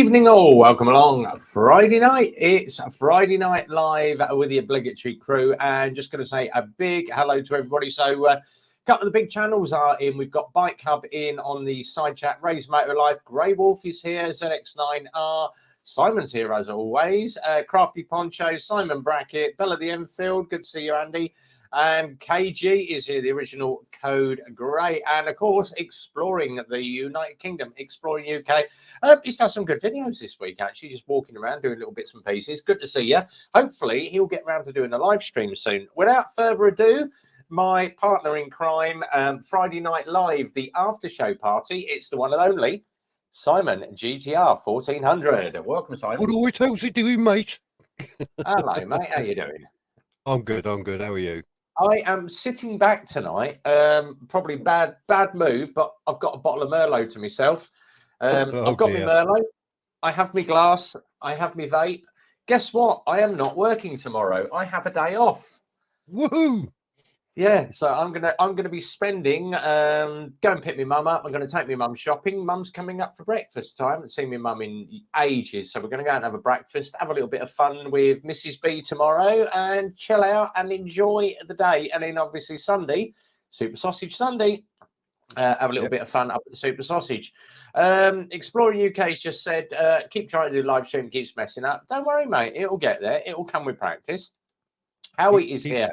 evening all, welcome along. Friday night, it's Friday Night Live with the obligatory crew, and just going to say a big hello to everybody. So a couple of the big channels are in. We've got Bike Hub in on the side chat, Ray's Motor Life, Grey Wolf is here, ZX9R, Simon's here as always, Crafty Poncho, Simon Brackett, Bella the Enfield, good to see you Andy, and KG is here, the original Code Grey, and of course exploring the United Kingdom, exploring UK. He's done some good videos this week actually, just walking around doing little bits and pieces. Good to see you. Hopefully he'll get around to doing a live stream soon. Without further ado, my partner in crime, Friday Night Live, the after show party. It's the one and only Simon GTR 1400. Welcome, Simon. What always how's it doing, mate? Hello, mate. How you doing? I'm good. I'm good. How are you? I am sitting back tonight. Probably bad move, but I've got a bottle of Merlot to myself. I've got my Merlot. I have my glass. I have my vape. Guess what? I am not working tomorrow. I have a day off. Woohoo! Yeah, so I'm gonna be spending go and pick my mum up. I'm gonna take my mum shopping. Mum's coming up for breakfast. So I haven't seen my mum in ages, so we're gonna go out and have a breakfast, have a little bit of fun with Mrs. B tomorrow, and chill out and enjoy the day. And then obviously Sunday, Super Sausage Sunday, have a little bit of fun up at the Super Sausage. Exploring UK's just said, keep trying to do live stream, keeps messing up. Don't worry, mate. It'll get there. It will come with practice. Howie is here.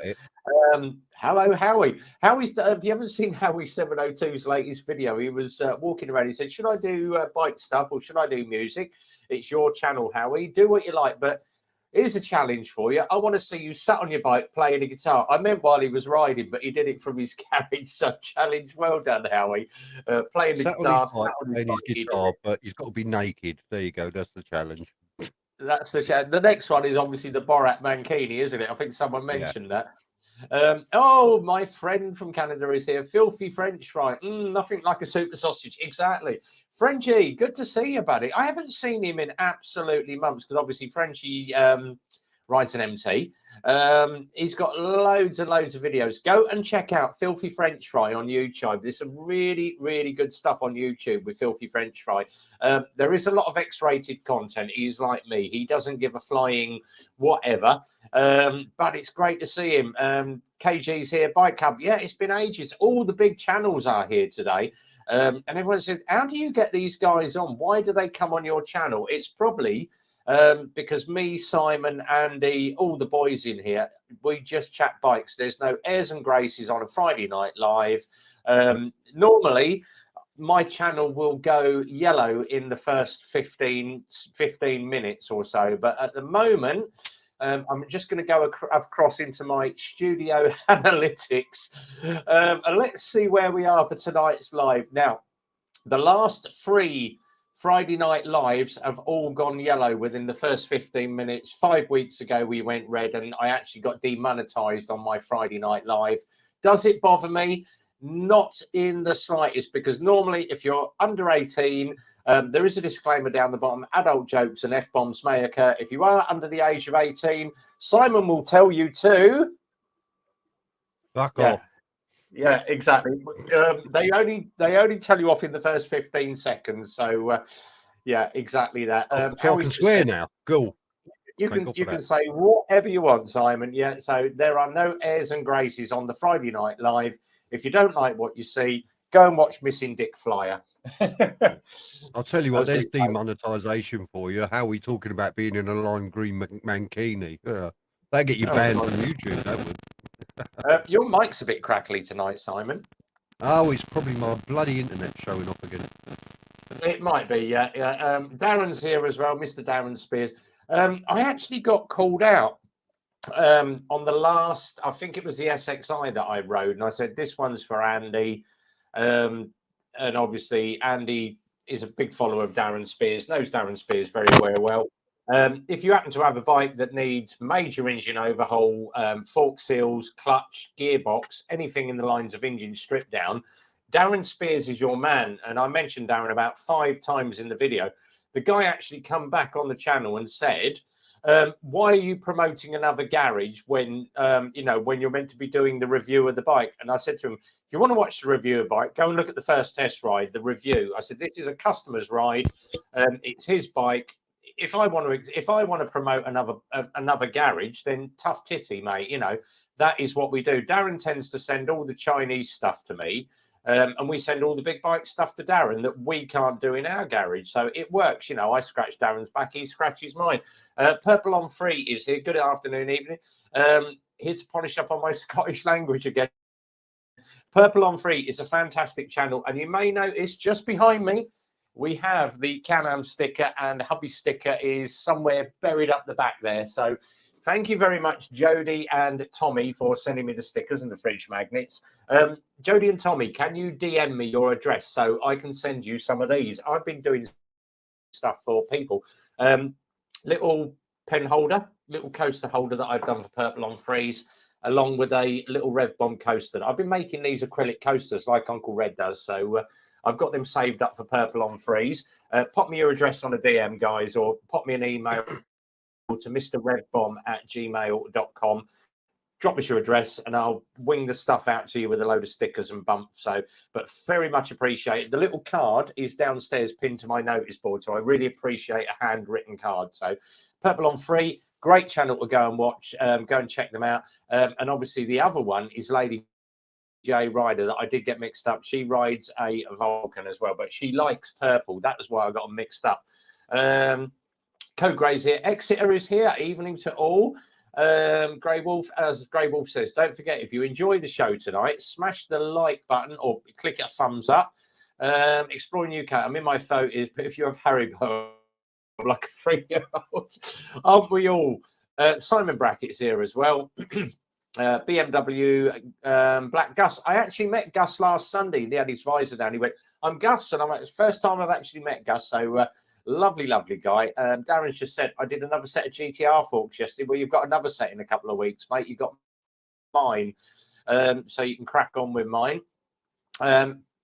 Hello, Howie. Howie's, if you haven't seen Howie 702's latest video, he was walking around. He said, should I do bike stuff or should I do music? It's your channel, Howie. Do what you like. But here's a challenge for you. I want to see you sat on your bike playing a guitar. I meant while he was riding, but he did it from his carriage. So challenge. Well done, Howie. Playing the guitar. Sat on his guitar, but he's got to be naked. There you go. That's the challenge. That's the challenge. The next one is obviously the Borat Mankini, isn't it? I think someone mentioned that. Oh, my friend from Canada is here. Filthy French fry. Nothing like a super sausage. Exactly. Frenchie, good to see you, buddy. I haven't seen him in absolutely months because obviously Frenchie rides an MT. He's got loads and loads of videos. Go and check out Filthy French Fry on YouTube. There's some really, really good stuff on YouTube with Filthy French Fry. There is a lot of X-rated content. He's like me. He doesn't give a flying whatever. But it's great to see him. KG's here. Bike Hub. Yeah, it's been ages. All the big channels are here today. And everyone says, how do you get these guys on? Why do they come on your channel? It's probably because me, Simon, Andy, all the boys in here, we just chat bikes. There's no airs and graces on a Friday Night Live. Normally, my channel will go yellow in the first 15 minutes or so. But at the moment, I'm just going to go across into my studio analytics. And let's see where we are for tonight's live. Now, the last 3 Friday Night Lives have all gone yellow within the first 15 minutes. 5 weeks ago, we went red, and I actually got demonetized on my Friday Night Live. Does it bother me? Not in the slightest, because normally if you're under 18, there is a disclaimer down the bottom. Adult jokes and F-bombs may occur. If you are under the age of 18, Simon will tell you to... Back off. Yeah, exactly. They only tell you off in the first 15 seconds. So, yeah, exactly that. I can swear now. Go. You can say whatever you want, Simon. Yeah. So there are no airs and graces on the Friday Night Live. If you don't like what you see, go and watch Missing Dick Flyer. I'll tell you what. There's demonetization for you. How are we talking about being in a lime green mankini? They get you banned from YouTube. That would. Your mic's a bit crackly tonight, Simon. Oh, it's probably my bloody internet showing up again. It might be, yeah. Darren's here as well, Mr. Darren Spears. I actually got called out on the last, I think it was the SXI that I rode, and I said, this one's for Andy. And obviously, Andy is a big follower of Darren Spears, knows Darren Spears very, very well. If you happen to have a bike that needs major engine overhaul, fork seals, clutch, gearbox, anything in the lines of engine strip down, Darren Spears is your man. And I mentioned Darren about 5 times in the video. The guy actually come back on the channel and said, why are you promoting another garage when when you're meant to be doing the review of the bike? And I said to him, if you want to watch the review of the bike, go and look at the first test ride, the review. I said, this is a customer's ride. It's his bike. If I want to promote another garage, then tough titty, mate. That is what we do. Darren tends to send all the Chinese stuff to me. And we send all the big bike stuff to Darren that we can't do in our garage. So it works. I scratch Darren's back, he scratches mine. Purple on Free is here. Good afternoon, evening. Here to polish up on my Scottish language again. Purple on Free is a fantastic channel. And you may notice just behind me, we have the Can-Am sticker, and hubby sticker is somewhere buried up the back there. So thank you very much, Jody and Tommy, for sending me the stickers and the fridge magnets. Jody and Tommy, can you DM me your address so I can send you some of these? I've been doing stuff for people. Little pen holder, little coaster holder that I've done for Purple on Freeze, along with a little Rev Bomb coaster. I've been making these acrylic coasters like Uncle Red does. So I've got them saved up for Purple on Freeze. Pop me your address on a DM, guys, or pop me an email to mrrevbomb@gmail.com. Drop us your address and I'll wing the stuff out to you with a load of stickers and bumps. But very much appreciate it. The little card is downstairs pinned to my notice board, so I really appreciate a handwritten card. So Purple on Free, great channel to go and watch. Go and check them out. And obviously the other one is Lady J Rider that I did get mixed up. She rides a Vulcan as well, but she likes purple. That was why I got them mixed up. Code Grey's here. Exeter is here. Evening to all. Grey Wolf, as Grey Wolf says, don't forget, if you enjoy the show tonight, smash the like button or click a thumbs up. Exploring UK, I'm in my photos, but if you have Haribo, I'm like a 3-year-old, aren't we all? Simon Brackett's here as well. BMW, Black Gus. I actually met Gus last Sunday. He had his visor down. He went, I'm Gus, and I'm like, it's the first time I've actually met Gus. So lovely, lovely guy. Darren's just said, I did another set of GTR forks yesterday. Well, you've got another set in a couple of weeks, mate. You've got mine. So you can crack on with mine.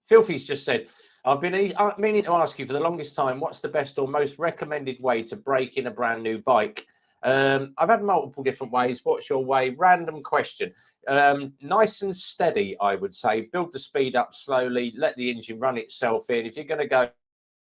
Filthy's just said, I've been meaning to ask you for the longest time, what's the best or most recommended way to break in a brand new bike? I've had multiple different ways. What's your way? Random question. Nice and steady, I would say. Build the speed up slowly. Let the engine run itself in. If you're going to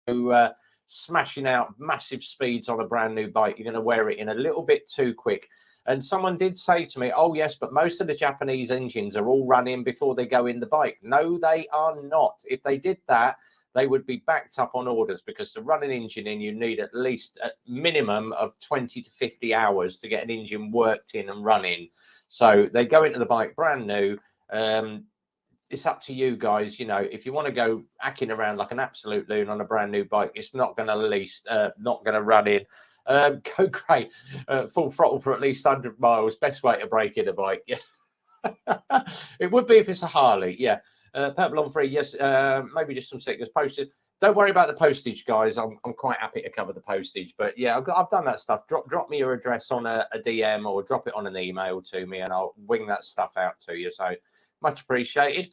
go smashing out massive speeds on a brand new bike, you're going to wear it in a little bit too quick. And someone did say to me, oh, yes, but most of the Japanese engines are all running before they go in the bike. No, they are not. If they did that, they would be backed up on orders, because to run an engine in, you need at least a minimum of 20 to 50 hours to get an engine worked in and running. So they go into the bike brand new. It's up to you guys. If you want to go hacking around like an absolute loon on a brand new bike, it's not going to run in. Go great. Full throttle for at least 100 miles. Best way to break in a bike. Yeah. It would be if it's a Harley. Yeah. Purple on Free, yes. Maybe just some stickers posted. Don't worry about the postage, guys. I'm quite happy to cover the postage. But yeah, I've done that stuff. Drop me your address on a DM or drop it on an email to me, and I'll wing that stuff out to you. So much appreciated.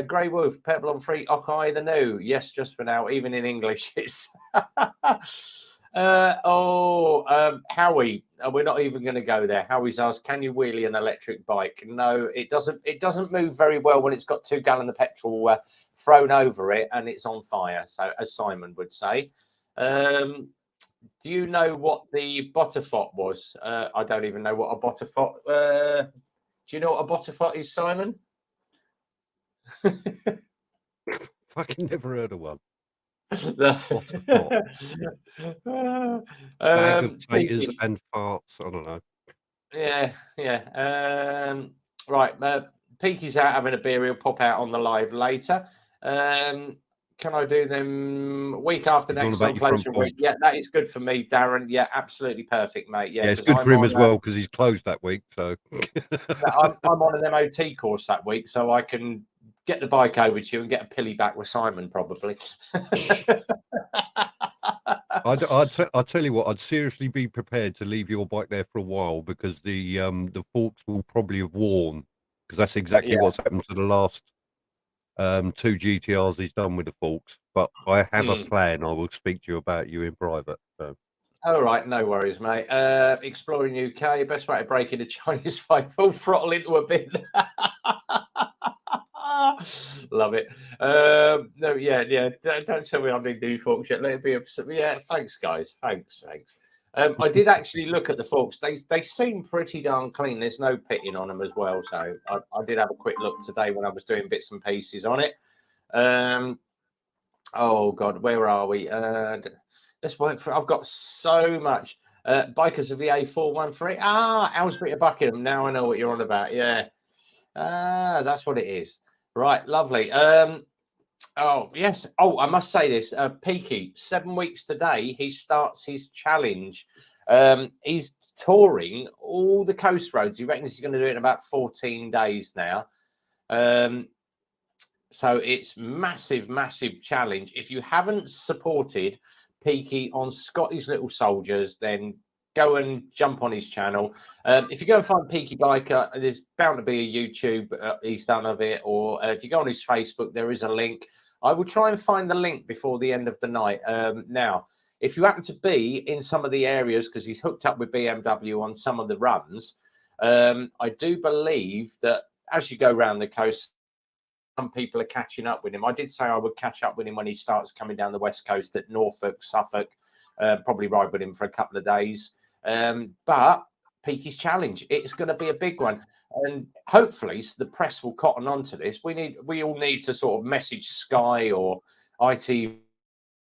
Grey Wolf, Purple on Free, Okai the new. Yes, just for now. Even in English, it's Howie, we're not even going to go there. Howie's asked, can you wheelie an electric bike? No, it doesn't. It doesn't move very well when it's got 2 gallons of petrol thrown over it and it's on fire. So, as Simon would say, do you know what the Botafot was? I don't even know what a Botafot. Do you know what a Botafot is, Simon? Fucking never heard of one. Bag of taters and farts. I don't know. Yeah. Right. Peaky's out having a beer. He'll pop out on the live later. Can I do them week after next on Pleasure Week? Yeah, that is good for me, Darren. Yeah, absolutely perfect, mate. Yeah, it's good for him as well because he's closed that week. So I'm on an MOT course that week, so I can get the bike over to you and get a pilly back with Simon, probably. I'll tell you what, I'd seriously be prepared to leave your bike there for a while, because the forks will probably have worn, because that's exactly what's happened to the last 2 GTRs he's done with the forks. But I have a plan. I will speak to you about you in private. So. All right, no worries, mate. Exploring UK, best way to break into Chinese fight, full throttle into a bin. Love it. No, yeah. Don't tell me I need new forks yet. Let it be. Yeah, thanks, guys. Thanks. I did actually look at the forks. They seem pretty darn clean. There's no pitting on them as well. So I did have a quick look today when I was doing bits and pieces on it. Oh God, where are we? Let's wait for. I've got so much. Bikers of the A413. Aylesbury to Buckingham. Now I know what you're on about. Yeah. That's what it is. Right, lovely. Oh yes. Oh, I must say this. Peaky, 7 weeks today. He starts his challenge. He's touring all the coast roads. He reckons he's going to do it in about 14 days now. So it's massive challenge. If you haven't supported Peaky on Scotty's Little Soldiers, then go and jump on his channel. If you go and find Peaky Biker, there's bound to be a YouTube he's done of it, or if you go on his Facebook, there is a link. I will try and find the link before the end of the night. Now, if you happen to be in some of the areas, because he's hooked up with BMW on some of the runs, I do believe that as you go around the coast, some people are catching up with him. I did say I would catch up with him when he starts coming down the west coast at Norfolk, Suffolk, probably ride with him for a couple of days. But Peaky's challenge, it's going to be a big one, and hopefully the press will cotton on to this. We all need to sort of message Sky or ITV,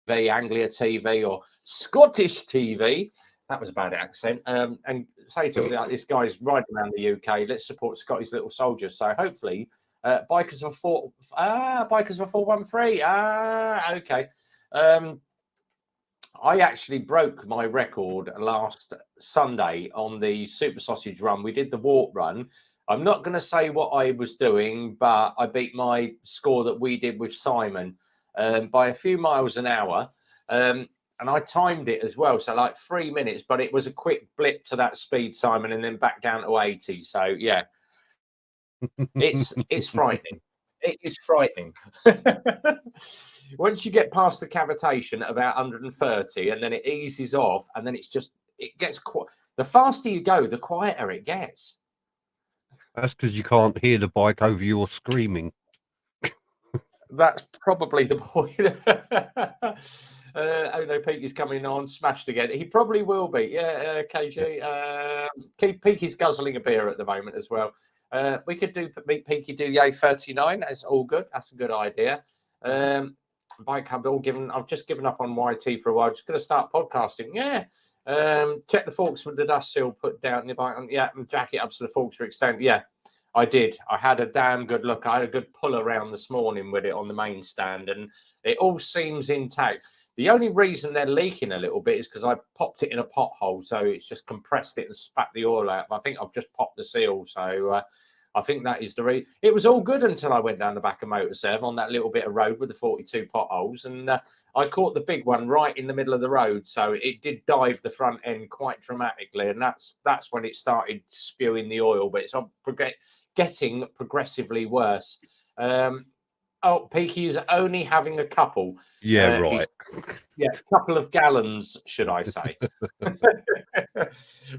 Anglia TV, or Scottish TV. That was a bad accent. And say to him, like, this guy's riding around the UK. Let's support Scotty's Little Soldiers. So hopefully, Bikers of 413. Okay. I actually broke my record last Sunday on the Super Sausage Run. We did the walk run. I'm not going to say what I was doing, but I beat my score that we did with Simon by a few miles an hour. And I timed it as well. So like 3 minutes, but it was a quick blip to that speed, Simon, and then back down to 80. So yeah, it's frightening. It is frightening. Once you get past the cavitation at about 130, and then it eases off, and then it gets the faster you go, the quieter it gets. That's because you can't hear the bike over your screaming. That's probably the point. Oh no, Peaky's coming on, smashed again. He probably will be. Yeah, KG. Peaky's guzzling a beer at the moment as well. We could meet Peaky do the A39. That's all good. That's a good idea. Bike Hub, I've just given up on YT for a while. Just going to start podcasting. Yeah. Check the forks with the dust seal put down the bike. Yeah, and jack it up so the forks are extended. Yeah, I did. I had a damn good look. I had a good pull around this morning with it on the main stand, and it all seems intact. The only reason they're leaking a little bit is because I popped it in a pothole, so it's just compressed it and spat the oil out. I think I've just popped the seal, so I think that is the reason. It was all good until I went down the back of Motorserve on that little bit of road with the 42 potholes, and I caught the big one right in the middle of the road, so it did dive the front end quite dramatically, and that's when it started spewing the oil. But it's getting progressively worse. Peaky is only having a couple. Yeah, right. Yeah, a couple of gallons, should I say.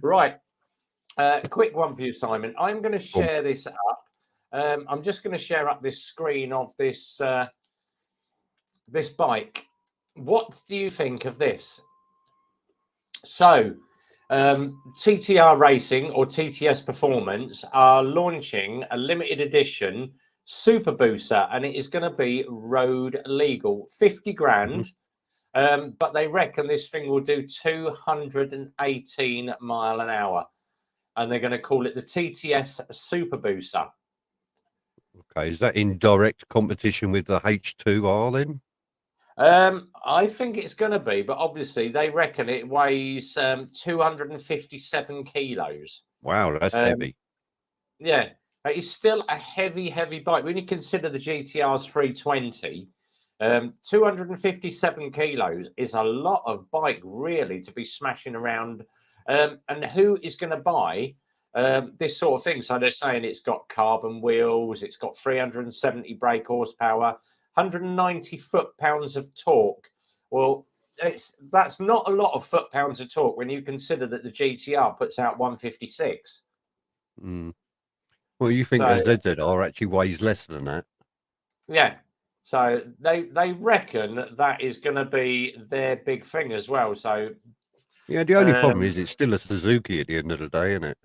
Right. Quick one for you, Simon. I'm going to share this up. I'm just going to share up this screen of this this bike. What do you think of this? So, TTR Racing or TTS Performance are launching a limited edition Super Booster, and it is going to be road legal, 50 grand. But they reckon this thing will do 218 mile an hour, and they're going to call it the TTS Super Booster. Okay, is that in direct competition with the H2R then? I think it's going to be, but obviously they reckon it weighs 257 kilos. Wow, that's heavy. Yeah, it's still a heavy bike. When you consider the GTR's 320, 257 kilos is a lot of bike, really, to be smashing around. And who is going to buy this sort of thing? So they're saying it's got carbon wheels, it's got 370 brake horsepower, 190 foot-pounds of torque. Well, that's not a lot of foot-pounds of torque when you consider that the GTR puts out 156. Mm. Well, you think So, a ZZR actually weighs less than that? yeah. So they reckon that is going to be their big thing as well. So Yeah, the only problem is it's still a Suzuki at the end of the day, isn't it?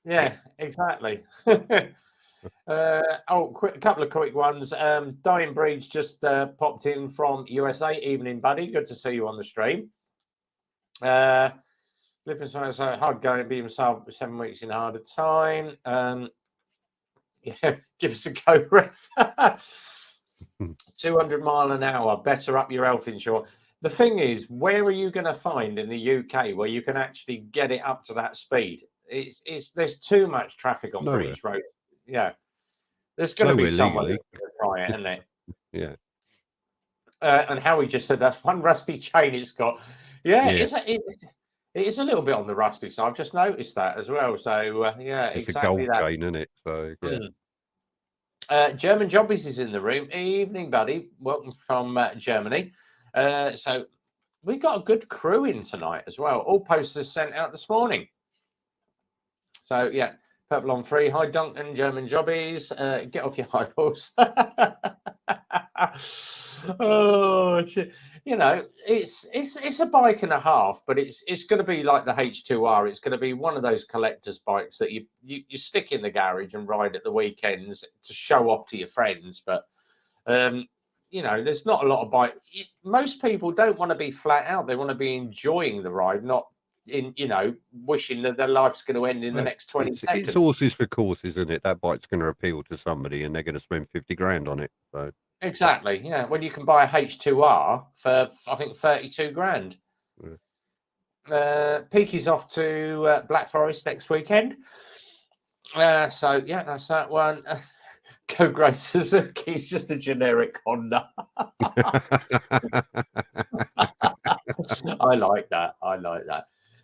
yeah, exactly. A couple of quick ones. Dying Breeds just popped in from USA. Evening, buddy. Good to see you on the stream. Living so hard going, be himself 7 weeks in harder time. Yeah, give us a go, Ref. 200 mile an hour. Better up your health insurance. The thing is, where are you going to find in the UK where you can actually get it up to that speed? It's there's too much traffic on Nowhere. British roads. Yeah. There's going to be someone legally. who's going to try it, isn't it? Yeah. And Howie just said that's one rusty chain it's got. Yeah, Yeah. it is a little bit on the rusty side. I've just noticed that as well. So, yeah, It's exactly a gold that. chain, isn't it? So, yeah. German Jobbies is in the room. Evening, buddy. Welcome from Germany. So, we got a good crew in tonight as well. All posters sent out this morning. So, yeah. Purple on 3. Hi, Duncan, German Jobbies. Get off your high horse. Oh, shit. You know, it's a bike and a half, but it's going to be like the H2R. It's going to be one of those collector's bikes that you stick in the garage and ride at the weekends to show off to your friends. But, you know, there's not a lot of bike. Most people don't want to be flat out. They want to be enjoying the ride, not wishing that their life's going to end in the next 20 seconds. It's horses for courses, isn't it? That bike's going to appeal to somebody and they're going to spend 50 grand on it. So exactly, yeah. When you can buy a H2R for, I think, 32 grand. Yeah. Peaky's off to Black Forest next weekend. So, yeah, that's that one. Go Grey Suzuki's just a generic Honda. I like that.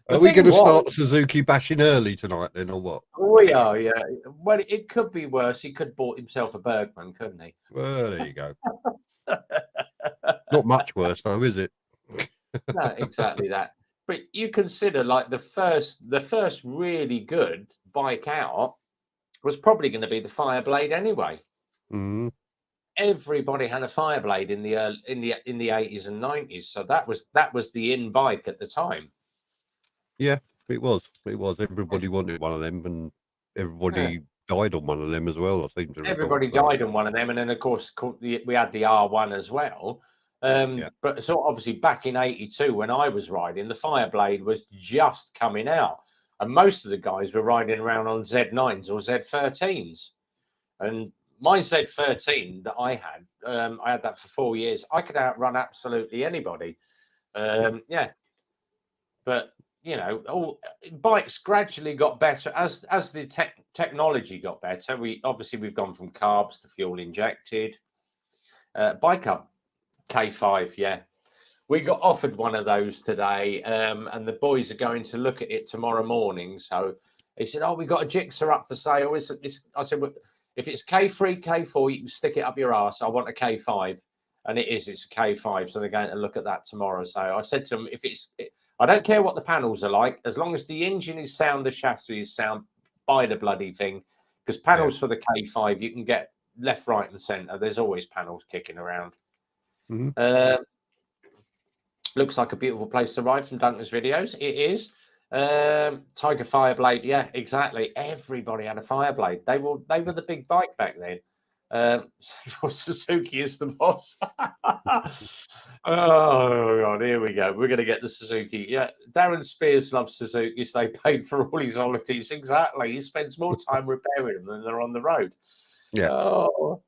Are we going to start Suzuki bashing early tonight then, or what? We are, yeah. Well, it could be worse. He could have bought himself a Bergman, couldn't he? Well, there you go. Not much worse, though, is it? No, exactly that. But you consider, like, the first really good bike out was probably going to be the Fireblade anyway. Mm-hmm. Everybody had a Fireblade in the 80s and 90s, so that was the in bike at the time. Yeah, it was. Everybody wanted one of them, and everybody died on one of them as well. I think everybody died on one of them, and then of course we had the R1 as well. But so obviously back in '82 when I was riding, the Fireblade was just coming out, and most of the guys were riding around on Z9s or Z13s, and my Z13 that I had that for 4 years. I could outrun absolutely anybody. Yeah, but you know, all bikes gradually got better as the technology got better. We've gone from carbs to fuel injected. Bike Up K5, yeah. We got offered one of those today, and the boys are going to look at it tomorrow morning. So he said, "Oh, we got a Gixxer up for sale." I said, well, if it's K3, K4, you can stick it up your arse. I want a K5, and it's a K5. So they're going to look at that tomorrow. So I said to them, I don't care what the panels are like, as long as the engine is sound, the chassis is sound, buy the bloody thing. Because panels for the K5, you can get left, right, and centre. There's always panels kicking around. Mm-hmm. Looks like a beautiful place to ride from Duncan's videos. It is. Tiger Fireblade, yeah, exactly. Everybody had a Fireblade. They were the big bike back then. Suzuki is the boss. Oh God, here we go. We're going to get the Suzuki. Yeah, Darren Spears loves Suzuki. So they paid for all his holidays. Exactly. He spends more time repairing them than they're on the road. Yeah. Oh,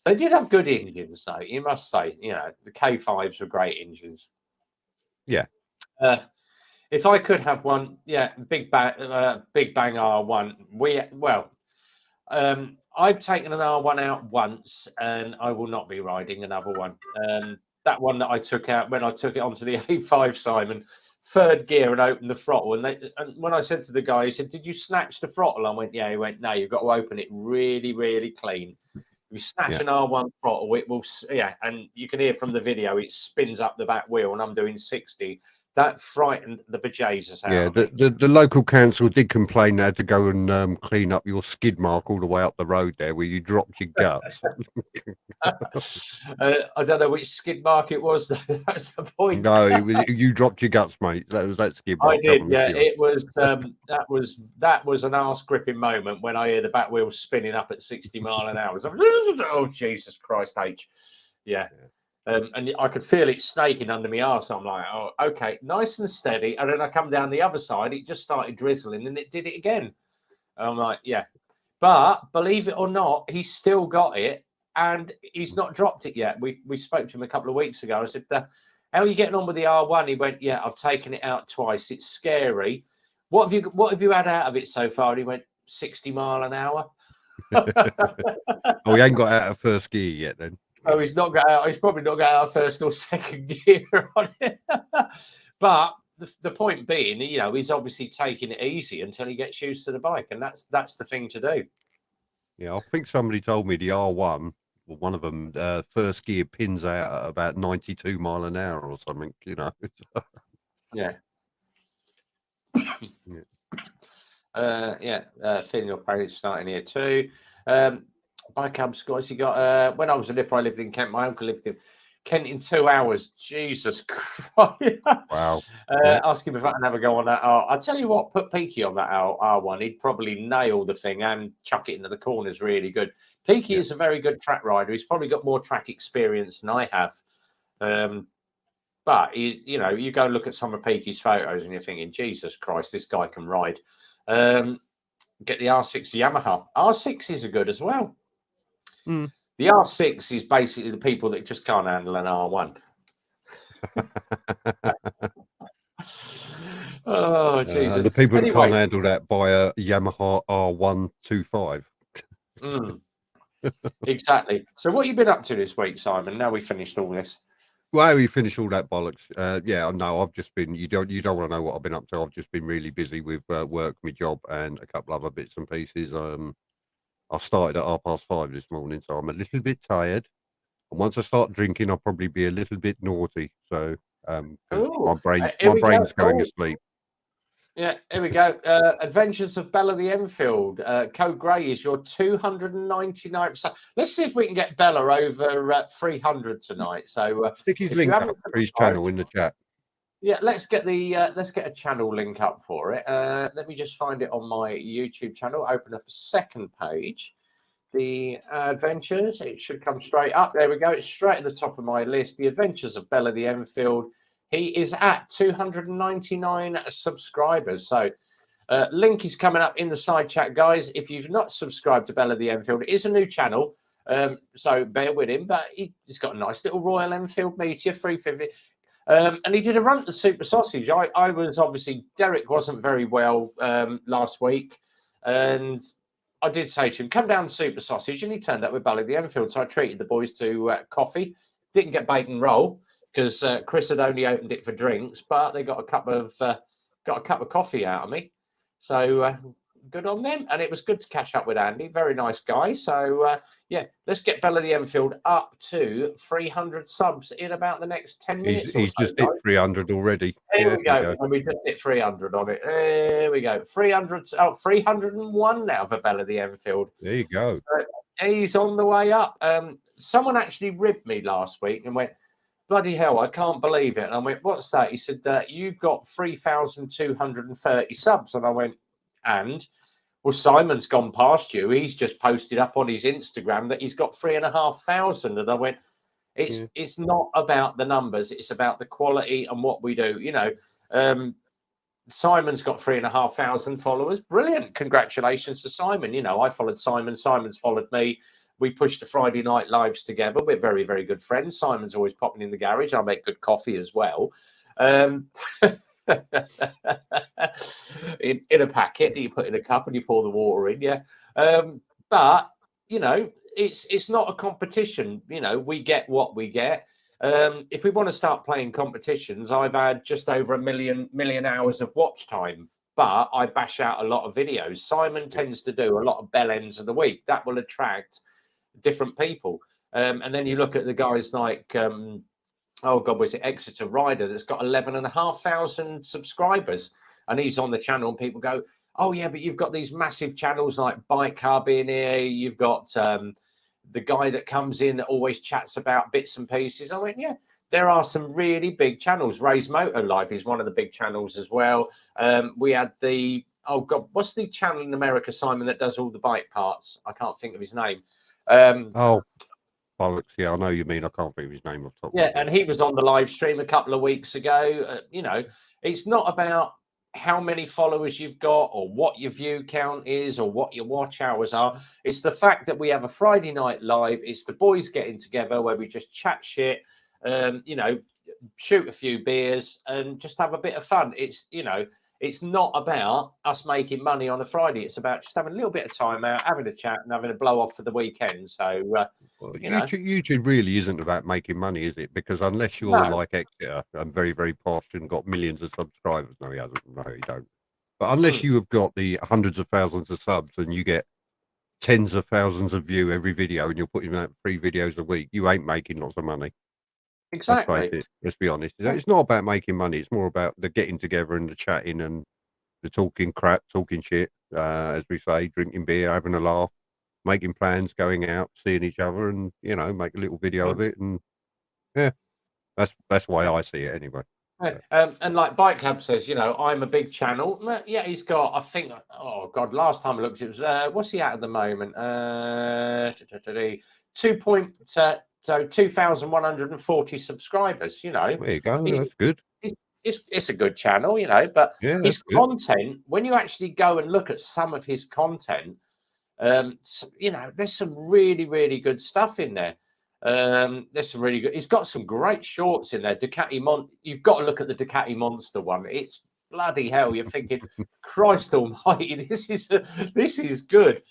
they did have good engines, though. You must say. You know, the K5s were great engines. Yeah. If I could have one, yeah, Big Bang R1. I've taken an R1 out once, and I will not be riding another one. That one that I took out when I took it onto the A5, Simon, third gear and opened the throttle. And when I said to the guy, he said, "Did you snatch the throttle?" I went, "Yeah." He went, "No, you've got to open it really, really clean. If You snatch an R1 throttle, it will, and you can hear from the video, it spins up the back wheel, and I'm doing 60. That frightened the bejesus out of me. The local council did complain they had to go and clean up your skid mark all the way up the road there where you dropped your guts. I don't know which skid mark it was. That's the point. No, you dropped your guts, mate. That was that skid mark. I did, yeah. It was that was an arse gripping moment when I hear the back wheel spinning up at 60 mile an hour. Oh Jesus Christ, H. Yeah. And I could feel it snaking under my arse. I'm like, oh, okay, nice and steady. And then I come down the other side, it just started drizzling and it did it again. And I'm like, yeah. But believe it or not, he's still got it and he's not dropped it yet. We spoke to him a couple of weeks ago. I said, how are you getting on with the R1? He went, yeah, I've taken it out twice. It's scary. What have you had out of it so far? And he went, 60 mile an hour. Oh, he ain't got out of first gear yet then. Oh, he's not got out. He's probably not got out of first or second gear on it. But the point being, you know, he's obviously taking it easy until he gets used to the bike, and that's the thing to do. Yeah, I think somebody told me the R1, well, one of them, first gear pins out at about 92 mile an hour or something. You know. Yeah. Feeling your parents starting here too. Bike Cubs, guys. You got when I was a nipper, I lived in Kent. My uncle lived in Kent in 2 hours. Jesus Christ. Wow. Ask him if I can have a go on that. I'll tell you what, put Peaky on that R1. He'd probably nail the thing and chuck it into the corners really good. Peaky is a very good track rider. He's probably got more track experience than I have. But he's, you know, you go look at some of Peaky's photos and you're thinking, Jesus Christ, this guy can ride. Get the R6 Yamaha. R6s are good as well. The R6 is basically the people that just can't handle an R1. Oh, Jesus. The people that can't handle that buy a Yamaha R125. Exactly. So what have you been up to this week, Simon? Now we finished all this. Well, we finished all that bollocks. Yeah, no, I've just been, you don't want to know what I've been up to. I've just been really busy with work, my job, and a couple other bits and pieces. I started at 5:30 this morning, so I'm a little bit tired. And once I start drinking, I'll probably be a little bit naughty. So my brain's going to sleep. Yeah, here we go. Adventures of Bella the Enfield. Code Grey is your 299. So let's see if we can get Bella over 300 tonight. So stick his link up for his channel in the chat. Yeah, let's get a channel link up for it. Let me just find it on my YouTube channel. Open up a second page. The adventures. It should come straight up. There we go. It's straight at the top of my list. The Adventures of Bella the Enfield. He is at 299 subscribers. So link is coming up in the side chat, guys. If you've not subscribed to Bella the Enfield, it is a new channel. So bear with him. But he's got a nice little Royal Enfield Meteor 350. And he did a run at the Super Sausage. I was obviously, Derek wasn't very well last week. And I did say to him, come down to Super Sausage. And he turned up with Bella the Enfield. So I treated the boys to coffee. Didn't get bacon roll, because Chris had only opened it for drinks, but they got a cup of coffee out of me. So good on them. And it was good to catch up with Andy. Very nice guy. So yeah, let's get Bella the Enfield up to 300 subs in about the next 10 minutes. He's just hit 300 already. There we go. And we just hit 300 on it. There we go. 300. Oh, 301 now for Bella the Enfield. There you go. So he's on the way up. Someone actually ribbed me last week and went, bloody hell, I can't believe it. And I went, what's that? He said, you've got 3,230 subs. And I went, and? Well, Simon's gone past you. He's just posted up on his Instagram that he's got 3,500. And I went, it's not about the numbers. It's about the quality and what we do. You know, Simon's got 3,500 followers. Brilliant. Congratulations to Simon. You know, I followed Simon. Simon's followed me. We push the Friday night lives together. We're very, very good friends. Simon's always popping in the garage. I make good coffee as well. In a packet that you put in a cup and you pour the water in. Yeah. But, you know, it's not a competition. You know, we get what we get. If we want to start playing competitions, I've had just over a million hours of watch time. But I bash out a lot of videos. Simon tends to do a lot of bell ends of the week. That will attract different people. And then you look at the guys like, oh God, was it Exeter Rider that's got 11,500 subscribers, and he's on the channel, and people go, oh yeah, but you've got these massive channels like Bike Car being here. You've got the guy that comes in that always chats about bits and pieces. I went, yeah, there are some really big channels. Ray's Moto Life is one of the big channels as well. We had the, oh God, what's the channel in America, Simon, that does all the bike parts? I can't think of his name. Oh, bollocks. Yeah, I know you mean. I can't think of his name off the top. Yeah, and he was on the live stream a couple of weeks ago. You know, it's not about how many followers you've got or what your view count is or what your watch hours are. It's the fact that we have a Friday night live. It's the boys getting together where we just chat shit, you know, shoot a few beers and just have a bit of fun. It's, you know, it's not about us making money on a Friday. It's about just having a little bit of time out, having a chat and having a blow off for the weekend. So, well, YouTube really isn't about making money, is it? Because unless you're like Exeter and very, very posh and got millions of subscribers, no, he hasn't. No, he don't. But unless you have got the hundreds of thousands of subs and you get tens of thousands of views every video and you're putting out 3 videos a week, you ain't making lots of money. Exactly. Let's be honest. It's not about making money. It's more about the getting together and the chatting and the talking crap, talking shit, as we say, drinking beer, having a laugh, making plans, going out, seeing each other, and you know, make a little video of it. And yeah, that's why I see it anyway. And like Bike Club says, you know, I'm a big channel. Yeah, he's got, I think, oh God, last time I looked, it was, what's he at the moment? 2,140 subscribers, you know. There you go. That's good. It's a good channel, you know, but his content, when you actually go and look at some of his content, you know, there's some really, really good stuff in there. There's some really good. He's got some great shorts in there. You've got to look at the Ducati Monster one. It's bloody hell. You're thinking, Christ Almighty, this is good.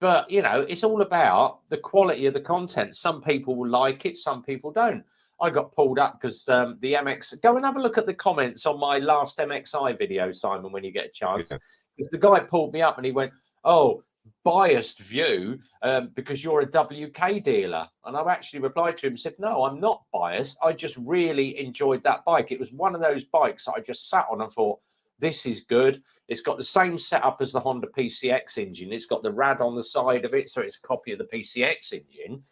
But you know, it's all about the quality of the content. Some people will like it, some people don't. I got pulled up because the MX. Go and have a look at the comments on my last MXI video, Simon, when you get a chance. Because the guy pulled me up and he went, "Oh, biased view because you're a WK dealer." And I've actually replied to him and said, no, I'm not biased. I just really enjoyed that bike. It was one of those bikes that I just sat on and thought, this is good. It's got the same setup as the Honda PCX engine. It's got the rad on the side of it, so it's a copy of the PCX engine.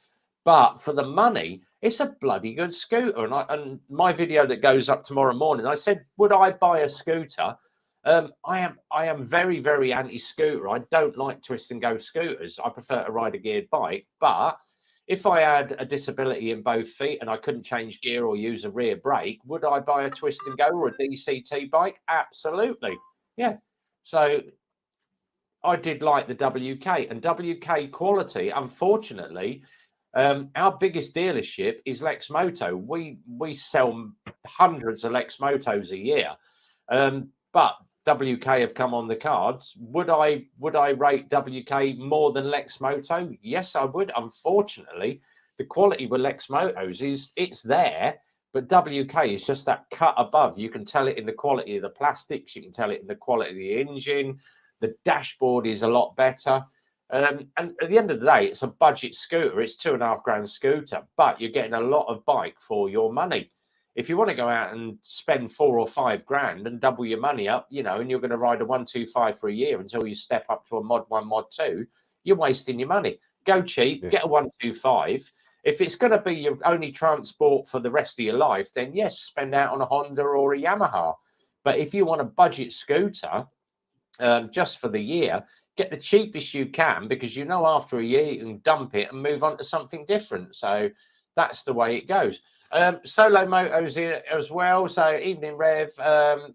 But for the money, it's a bloody good scooter. And my video that goes up tomorrow morning, I said, would I buy a scooter? I am very, very anti-scooter. I don't like twist and go scooters. I prefer to ride a geared bike. But if I had a disability in both feet and I couldn't change gear or use a rear brake, would I buy a twist and go or a DCT bike? Absolutely. Yeah. So I did like the WK, and WK quality, unfortunately, our biggest dealership is Lexmoto. We sell hundreds of Lexmotos a year. But WK have come on the cards. Would I rate WK more than Lexmoto? Yes, I would. Unfortunately, the quality with Lexmotos it's there, but WK is just that cut above. You can tell it in the quality of the plastics. You can tell it in the quality of the engine. The dashboard is a lot better. And at the end of the day, it's a budget scooter. It's $2,500 scooter, but you're getting a lot of bike for your money. If you want to go out and spend $4 or $5 grand and double your money up, you know, and you're going to ride a 125 for a year until you step up to a Mod 1, Mod 2, you're wasting your money. Go cheap, get a 125. If it's going to be your only transport for the rest of your life, then yes, spend out on a Honda or a Yamaha. But if you want a budget scooter, just for the year, get the cheapest you can, because you know after a year you can dump it and move on to something different. So that's the way it goes. Solo Motos here as well. So evening Rev,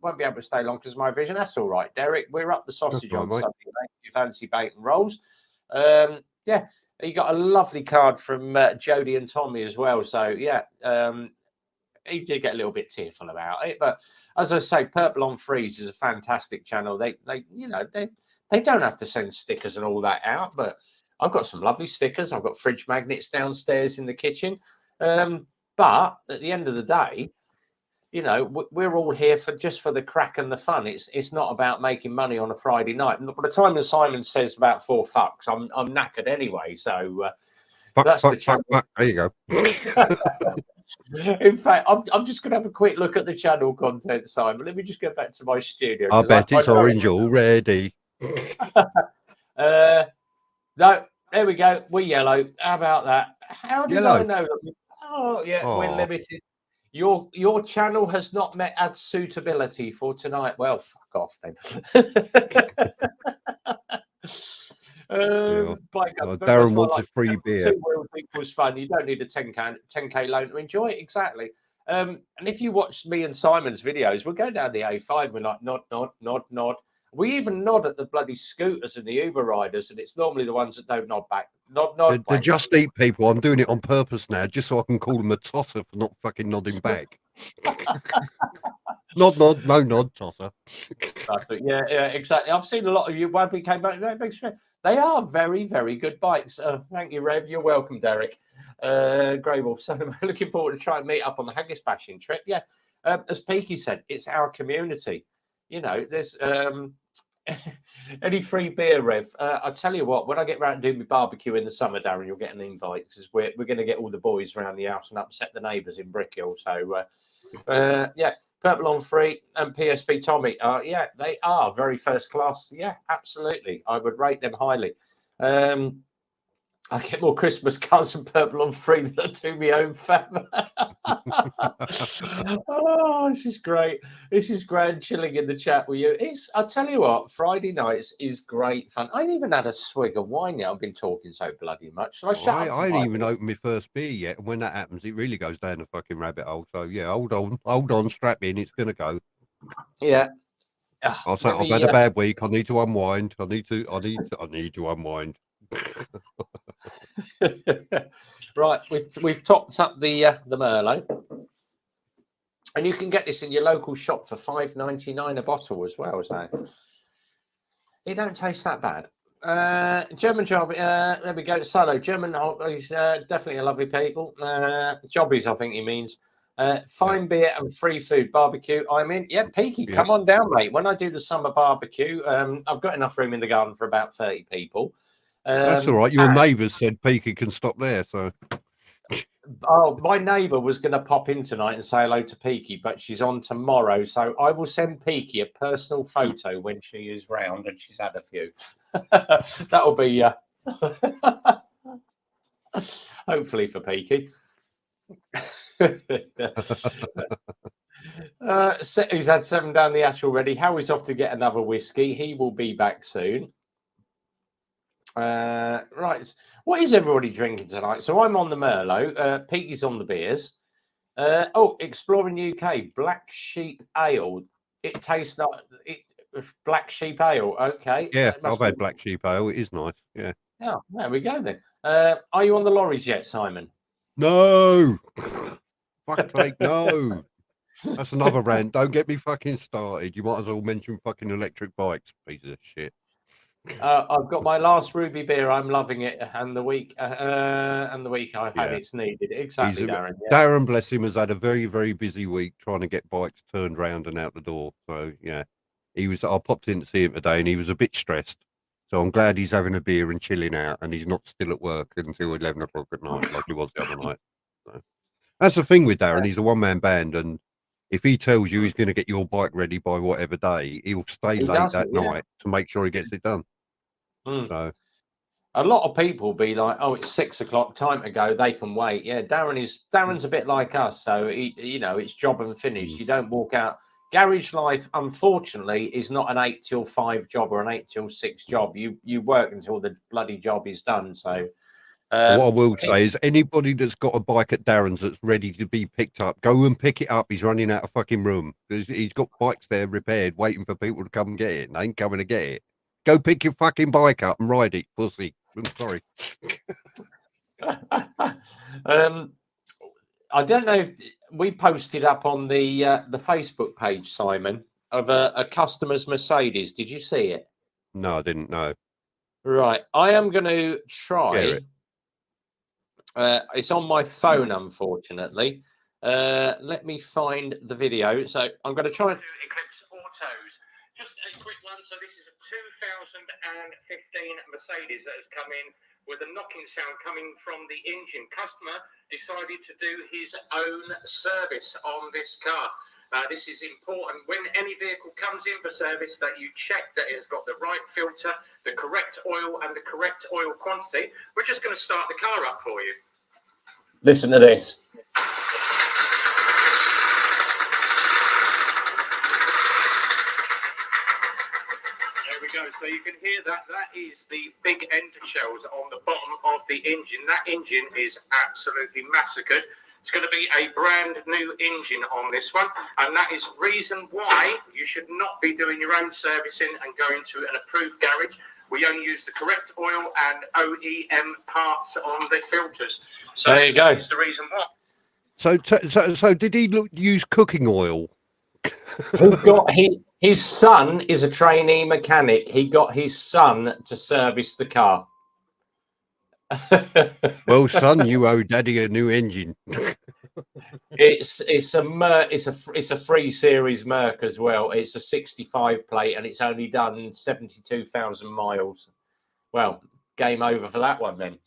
won't be able to stay long because of my vision. That's all right, Derek. We're up the sausage on Sunday, mate. You fancy bacon rolls? Yeah, you got a lovely card from Jody and Tommy as well. So yeah, he did get a little bit tearful about it, but as I say, Purple on Freeze is a fantastic channel. They you know, they don't have to send stickers and all that out, but I've got some lovely stickers. I've got fridge magnets downstairs in the kitchen. But at the end of the day, you know, we're all here for just for the crack and the fun. It's not about making money on a Friday night. And by the time that Simon says about 4 fucks, I'm knackered anyway. So that's the channel. There you go. In fact, I'm just going to have a quick look at the channel content, Simon. Let me just go back to my studio. I bet it's orange already. No, there we go. We're yellow. How about that? How did I know? Oh, yeah, we're limited. Your channel has not met ad suitability for tonight. Well, fuck off then. Darren wants a free beer. 2 World equals fun. You don't need a 10k loan to enjoy it. Exactly. And if you watch me and Simon's videos, we'll go down the A5. We're like nod. We even nod at the bloody scooters and the Uber riders, and it's normally the ones that don't nod back. Nod. The Just Eat people, I'm doing it on purpose now, just so I can call them a tosser for not fucking nodding back. nod, no nod, tosser. Yeah, exactly. I've seen a lot of you when we came back. They are very, very good bikes. Thank you, Rev. You're welcome, Derek. Grey Wolf. So I'm looking forward to trying to meet up on the haggis bashing trip. Yeah, as Peaky said, it's our community. You know, there's any free beer, Rev. I tell you what, when I get round and do my barbecue in the summer, Darren, you'll get an invite because we're going to get all the boys around the house and upset the neighbours in Brickhill. So, yeah, Purple on Free and PSP Tommy. Yeah, they are very first class. Yeah, absolutely. I would rate them highly. I get more Christmas cards and Purple on Free than I do my own fam. Oh, this is great. This is grand chilling in the chat with you. I'll tell you what, Friday nights is great fun. I ain't even had a swig of wine yet. I've been talking so bloody much. So I ain't even opened my first beer yet. And when that happens, it really goes down the fucking rabbit hole. So yeah, hold on, strap in. It's gonna go. Yeah. I've had a bad week. I need to unwind. I need to unwind. Right, we've topped up the Merlot, and you can get this in your local shop for $5.99 a bottle as well. So it don't taste that bad. German job. There we go. Salo German. He's definitely a lovely people. Jobbies, I think he means. Fine beer and free food barbecue. I'm in. Yeah, Peaky, come on down, mate. When I do the summer barbecue, I've got enough room in the garden for about 30 people. That's all right. Your neighbours said Peaky can stop there. So, my neighbour was going to pop in tonight and say hello to Peaky, but she's on tomorrow. So I will send Peaky a personal photo when she is round and she's had a few. That'll be hopefully for Peaky. He's had 7 down the hatch already. Howie's off to get another whiskey. He will be back soon. Right, what is everybody drinking tonight? So I'm on the Merlot. Peaky's on the beers. Exploring UK Black Sheep Ale. It tastes like Black Sheep Ale. Okay. Yeah, I've had Black Sheep Ale. It is nice. Yeah. Oh, there we go then. Are you on the lorries yet, Simon? No. Fuck sake, no. That's another rant. Don't get me fucking started. You might as well mention fucking electric bikes, piece of shit. I've got my last Ruby beer. I'm loving it, and the week I've had it's needed. Exactly, Darren. Yeah. Darren, bless him, has had a very, very busy week trying to get bikes turned round and out the door. So yeah, I popped in to see him today, and he was a bit stressed. So I'm glad he's having a beer and chilling out, and he's not still at work until 11 o'clock at night like he was the other night. So that's the thing with Darren. He's a one-man band, and if he tells you he's going to get your bike ready by whatever day, he'll stay late that night to make sure he gets it done. So a lot of people be like, "Oh, it's 6 o'clock, time to go. They can wait." Yeah, Darren's a bit like us, so it's job and finish. You don't walk out. Garage life, unfortunately, is not an 8 till 5 job or an 8 till 6 job. You work until the bloody job is done. So what I will say is, anybody that's got a bike at Darren's that's ready to be picked up, go and pick it up. He's running out of fucking room. He's got bikes there repaired, waiting for people to come and get it. And they ain't coming to get it. Go pick your fucking bike up and ride it, pussy. I'm sorry. I don't know if we posted up on the Facebook page, Simon, of a customer's Mercedes. Did you see it? No, I didn't know. Right. I am going to try. It's on my phone, unfortunately. Let me find the video. So I'm going to try and do Eclipse Autos. Just a quick one. So this is a 2015 Mercedes that has come in with a knocking sound coming from the engine. Customer decided to do his own service on this car. This is important. When any vehicle comes in for service, that you check that it's got the right filter, the correct oil, and the correct oil quantity. We're just going to start the car up for you. Listen to this. Go. So you can hear that is the big end shells on the bottom of the engine. That engine is absolutely massacred. It's going to be a brand new engine on this one, and that is reason why you should not be doing your own servicing and going to an approved garage. We only use the correct oil and OEM parts on the filters. So there you go. That's the reason why. So did he use cooking oil? His son is a trainee mechanic. He got his son to service the car. Well, son, you owe daddy a new engine. It's a 3 Series Merc as well. It's a 65 plate and it's only done 72,000 miles. Well, game over for that one then.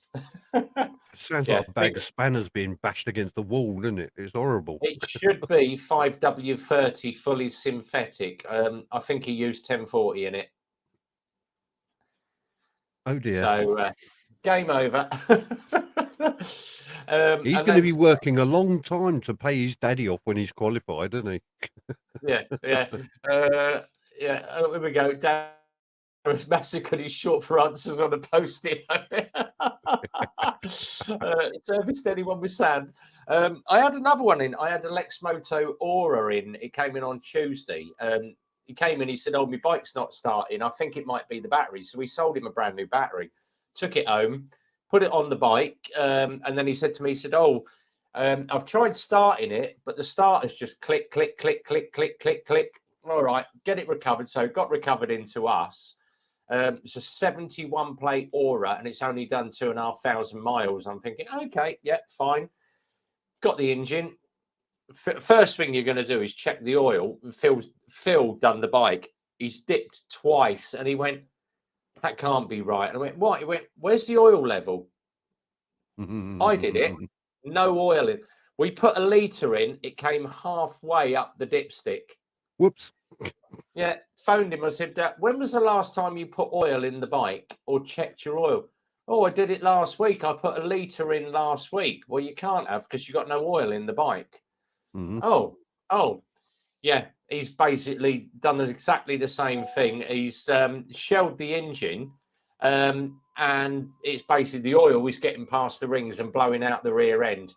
Sounds like a bag of spanners being bashed against the wall, doesn't it? It's horrible. It should be 5W30 fully synthetic. I think he used 1040 in it. Oh dear. So game over. He's going to be working a long time to pay his daddy off when he's qualified, isn't he? Yeah. Here we go. Dad massacred his short for answers on a post-it. Serviced anyone with sand. I had another one in. I had a Lexmoto Aura in. It came in on Tuesday. He came in. He said, "Oh, my bike's not starting. I think it might be the battery." So we sold him a brand new battery. Took it home, put it on the bike, and then he said to me, he said, "Oh, I've tried starting it, but the starter's just click, click, click, click, click, click, click. All right, get it recovered." So it got recovered into us. It's a 71 plate Aura and it's only done 2,500 miles. I'm thinking, okay, yeah, fine. Got the engine. First thing you're going to do is check the oil. Phil done the bike. He's dipped twice and he went, "That can't be right." And I went, "What?" He went, "Where's the oil level?" I did it. No oil in. We put a litre in. It came halfway up the dipstick. Whoops. Yeah, phoned him. I said, "When was the last time you put oil in the bike or checked your oil?" "Oh, I did it last week. I put a litre in last week." "Well, you can't have because you got no oil in the bike." Mm-hmm. Oh, yeah. He's basically done exactly the same thing. He's shelled the engine, and it's basically the oil is getting past the rings and blowing out the rear end.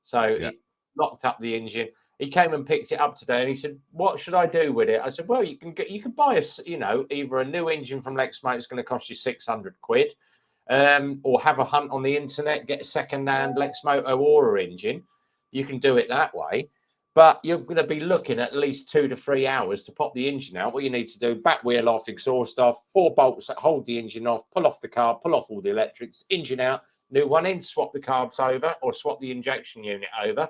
So it locked up the engine. He came and picked it up today and he said, "What should I do with it?" I said, "Well, you can buy either a new engine from Lexmoto. It's going to cost you 600 quid, or have a hunt on the internet, get a second-hand Lexmoto Aura engine. You can do it that way, but you're going to be looking at least 2 to 3 hours to pop the engine out. What you need to do: back wheel off, exhaust off, 4 bolts that hold the engine off, pull off the carb, pull off all the electrics, engine out, new one in, swap the carbs over or swap the injection unit over.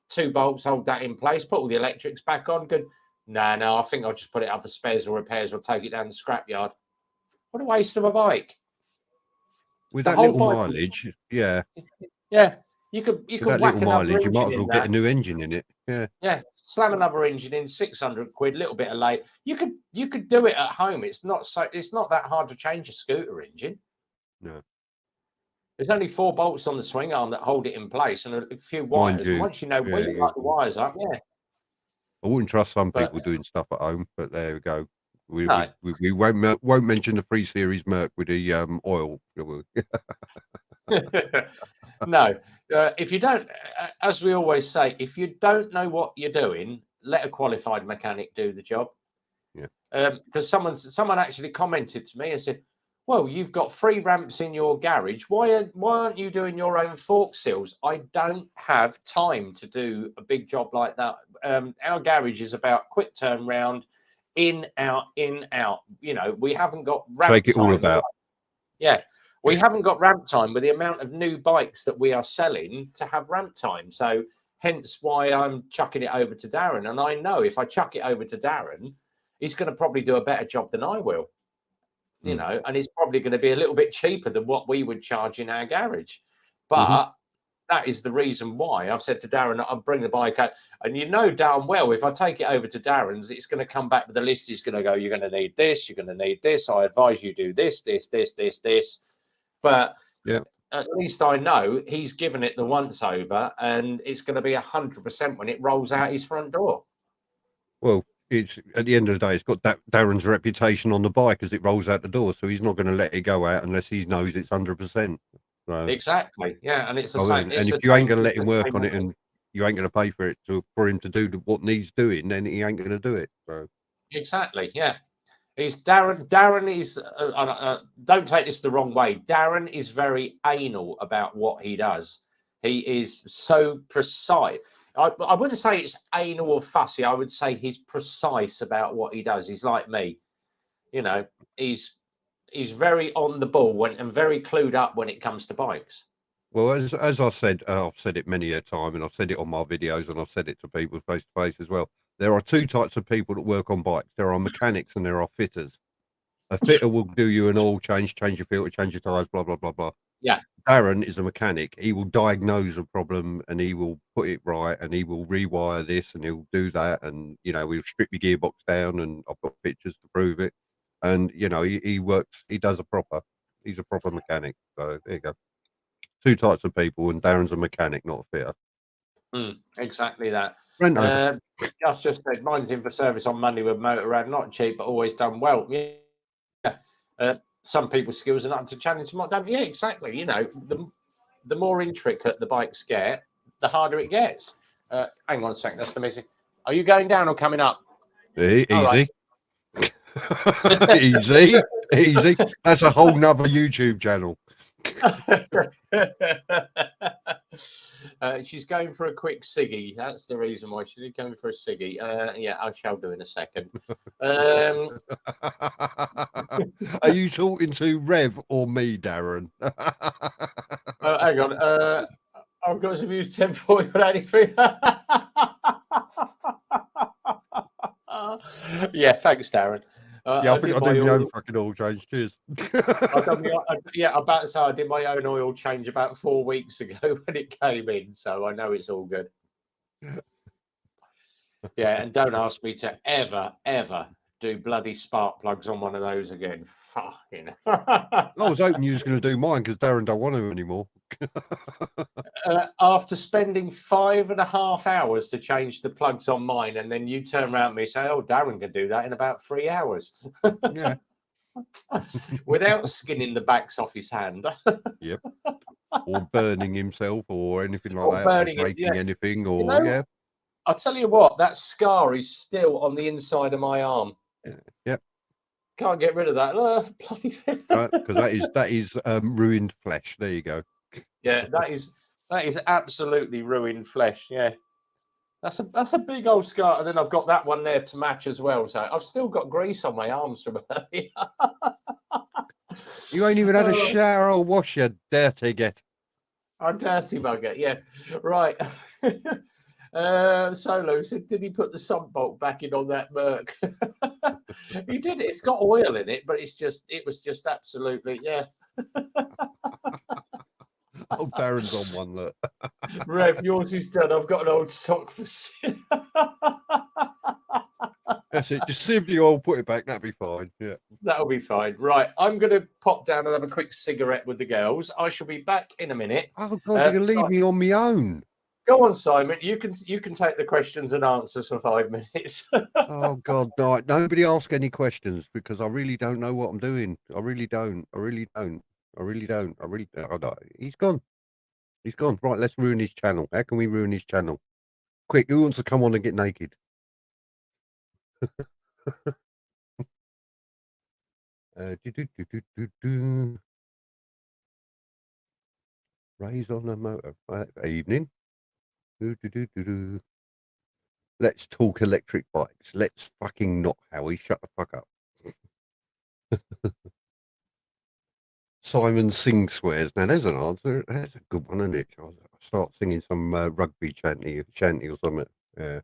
2 bolts, hold that in place, put all the electrics back on." Good. No, I think I'll just put it up for spares or repairs or take it down the scrapyard. What a waste of a bike. With that little mileage, yeah. You could that whack little another mileage, you might as engine well in get that. a new engine in it. Yeah, slam another engine in, 600 quid, little bit of late. You could do it at home. It's not that hard to change a scooter engine. No. There's only 4 bolts on the swing arm that hold it in place and a few wires. And once you know where you got the wires up, I wouldn't trust some people doing stuff at home, but there we go. We won't mention the 3 Series Merc with the oil. No, if you don't, as we always say, if you don't know what you're doing, let a qualified mechanic do the job. Yeah. Because someone actually commented to me and said, "Well, you've got 3 ramps in your garage. Why aren't you doing your own fork seals?" I don't have time to do a big job like that. Our garage is about quick turnaround, in, out, in, out. We haven't got ramp Take it all time. about. Yeah. We haven't got ramp time with the amount of new bikes that we are selling to have ramp time. So Hence why I'm chucking it over to Darren. And I know if I chuck it over to Darren, he's going to probably do a better job than I will, you know, and it's probably going to be a little bit cheaper than what we would charge in our garage. But that is the reason why I've said to Darren, I'll bring the bike out. And you know damn well, if I take it over to Darren's, it's going to come back with a list. He's going to go, you're going to need this, you're going to need this. I advise you do this, this, this, this, this. But at least I know he's given it the once over, and it's going to be 100% when it rolls out his front door. Well, it's at the end of the day, it's got Darren's reputation on the bike as it rolls out the door, so he's not going to let it go out unless he knows it's 100%. So, exactly, yeah, and it's the same. And if you ain't going to let him work on it, and you ain't going to pay for it for him to do what needs doing, then he ain't going to do it. So exactly, yeah. He's Darren. Darren is. Don't take this the wrong way. Darren is very anal about what he does. He is so precise. I wouldn't say it's anal or fussy. I would say he's precise about what he does. He's like me, you know. He's very on the ball and very clued up when it comes to bikes. Well, as I said, I've said it many a time, and I've said it on my videos, and I've said it to people face to face as well. There are two types of people that work on bikes. There are mechanics and there are fitters. A fitter will do you an oil change your filter, change your tires, blah, blah, blah, blah. Yeah. Darren is a mechanic. He will diagnose a problem and he will put it right, and he will rewire this and he'll do that. And, you know, we'll strip your gearbox down, and I've got pictures to prove it. And, you know, he works, he's a proper mechanic. So there you go. Two types of people, and Darren's a mechanic, not a fitter. Exactly that. Just said mine's in for service on Monday with Motorrad. Not cheap, but always done well. Yeah. Some people's skills are not up to challenge. Yeah, exactly. You know, the more intricate the bikes get, the harder it gets. Hang on a second. That's the message. Are you going down or coming up? Easy. Right. easy. That's a whole nother YouTube channel. She's going for a quick ciggy. That's the reason why she's going for a ciggy. Yeah, I shall do in a second. Are you talking to Rev or me, Darren? Hang on. I've got some use 1040 for 83. Yeah, thanks, Darren. I think I did my own fucking oil change. Cheers. I'm about to say I did my own oil change about 4 weeks ago when it came in, so I know it's all good. Yeah, and don't ask me to ever do bloody spark plugs on one of those again. Fucking. I was hoping you was going to do mine because Darren don't want them anymore. After spending 5.5 hours to change the plugs on mine, and then you turn around to me and say, "Oh, Darren can do that in about 3 hours." Yeah. Without skinning the backs off his hand. Yep. Or burning himself or anything like that. Burning or breaking anything or, you know, I'll tell you what, that scar is still on the inside of my arm. Yep. Can't get rid of that. Bloody thing. Right, because that is ruined flesh. There you go. Yeah, that is absolutely ruined flesh. Yeah, that's a big old scar, and then I've got that one there to match as well. So I've still got grease on my arms from earlier. You ain't even had a shower or wash, you dirty git. A dirty bugger. Yeah, right. Solo said, did he put the sump bolt back in on that Merc? He did. It's got oil in it, but it was just absolutely, yeah. Oh, Darren's on one, look. Rev, yours is done. I've got an old sock for That's it. Just simply oil, put it back. That'll be fine. Yeah. That'll be fine. Right. I'm going to pop down and have a quick cigarette with the girls. I shall be back in a minute. Oh, God, you're going to leave me on my own. Go on, Simon. You can take the questions and answers for 5 minutes. Oh, God, no. Nobody ask any questions because I really don't know what I'm doing. I really don't. He's gone. Right, let's ruin his channel. How can we ruin his channel? Quick, who wants to come on and get naked? Raise on a motor. Evening. Let's talk electric bikes. Let's fucking not, Howie. Shut the fuck up. Simon Singh swears. Now, there's an answer. That's a good one, isn't it? I start singing some rugby shanty or something. Yeah.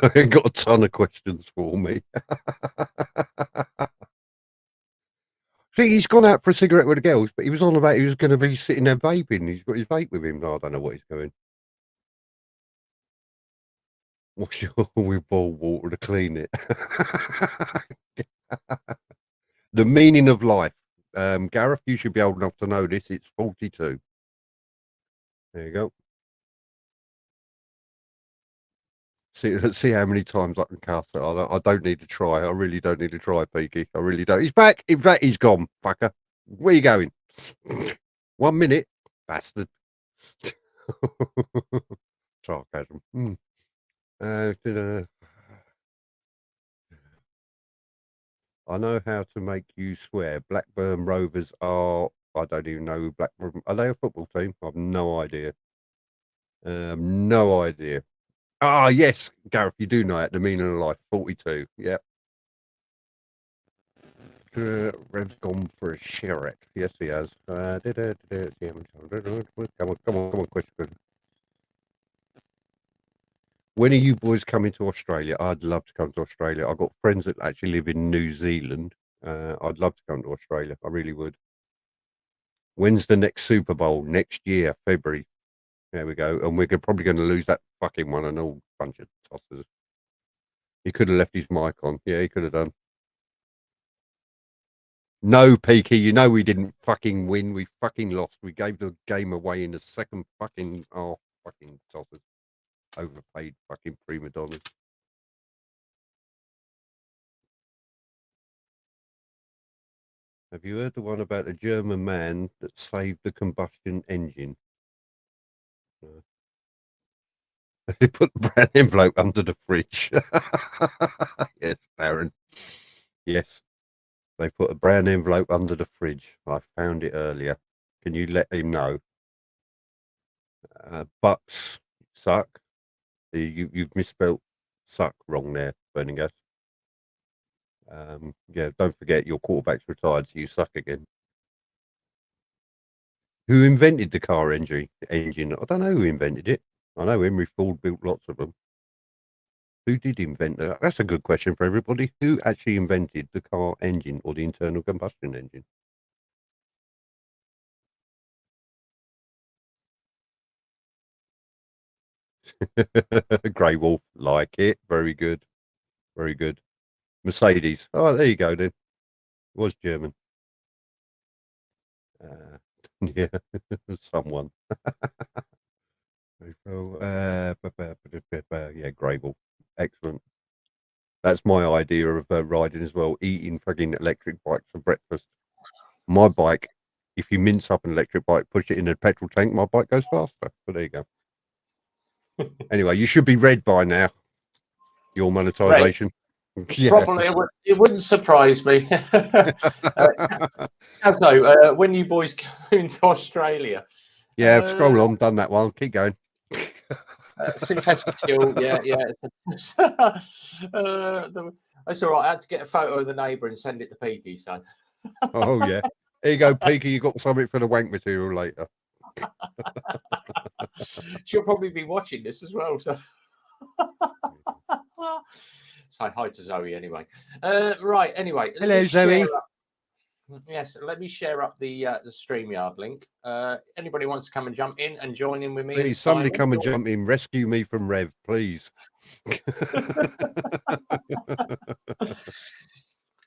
I ain't got a ton of questions for me. See, he's gone out for a cigarette with the girls, but he was on about he was going to be sitting there vaping. He's got his vape with him. No, I don't know what he's doing. Wash your with boiled water to clean it. The meaning of life. Gareth, you should be old enough to know this. It's 42. There you go. Let's see how many times I can cuss it. I don't need to try. I really don't need to try, Peaky. I really don't. He's back. In fact, he's gone, fucker. Where you going? 1 minute, bastard. Sarcasm. I know how to make you swear. Blackburn Rovers are. I don't even know who Blackburn. Are they a football team? I've no idea. No idea. Ah, yes, Gareth, you do know it. The meaning of life. 42. Yep. Rev's gone for a cigarette. Yes, he has. Come on, question. When are you boys coming to Australia? I'd love to come to Australia. I've got friends that actually live in New Zealand. I'd love to come to Australia. I really would. When's the next Super Bowl? Next year, February. There we go. And we're probably going to lose that fucking one and all bunch of tossers. He could have left his mic on. Yeah, he could have done. No, Peaky, you know we didn't fucking win. We fucking lost. We gave the game away in the second fucking half. Fucking tossers. Overpaid fucking prima donnas. Have you heard the one about the German man that saved the combustion engine? They put the brown envelope under the fridge. Yes, Darren. Yes. They put a brown envelope under the fridge. I found it earlier. Can you let him know? Bucks suck. You've misspelt suck wrong there, Burning Gas. Yeah, don't forget your quarterback's retired, so you suck again. Who invented the car engine? I don't know who invented it. I know Henry Ford built lots of them. Who did invent that? That's a good question for everybody. Who actually invented the car engine or the internal combustion engine? Grey Wolf, like it. Very good. Very good. Mercedes. Oh, there you go then. It was German. Yeah, someone. Yeah, Grey Wolf. Excellent. That's my idea of riding as well. Eating fucking electric bikes for breakfast. My bike, if you mince up an electric bike, push it in a petrol tank, my bike goes faster. But there you go. Anyway, you should be red by now. Your monetization. Yeah. Probably it wouldn't surprise me. So, when you boys come into Australia? Yeah, scroll on. Done that one. Keep going. Synthetic fuel. Yeah. That's all right. I had to get a photo of the neighbour and send it to Peaky. So. Oh yeah. Here you go, Peaky. You got something for the wank material later. She'll probably be watching this as well. So. Say hi to Zoe anyway. Right. Anyway. Hello, Zoe. Yes, let me share up the StreamYard link. Anybody wants to come and jump in and join in with me? Please, somebody come and jump in. Rescue me from Rev, please.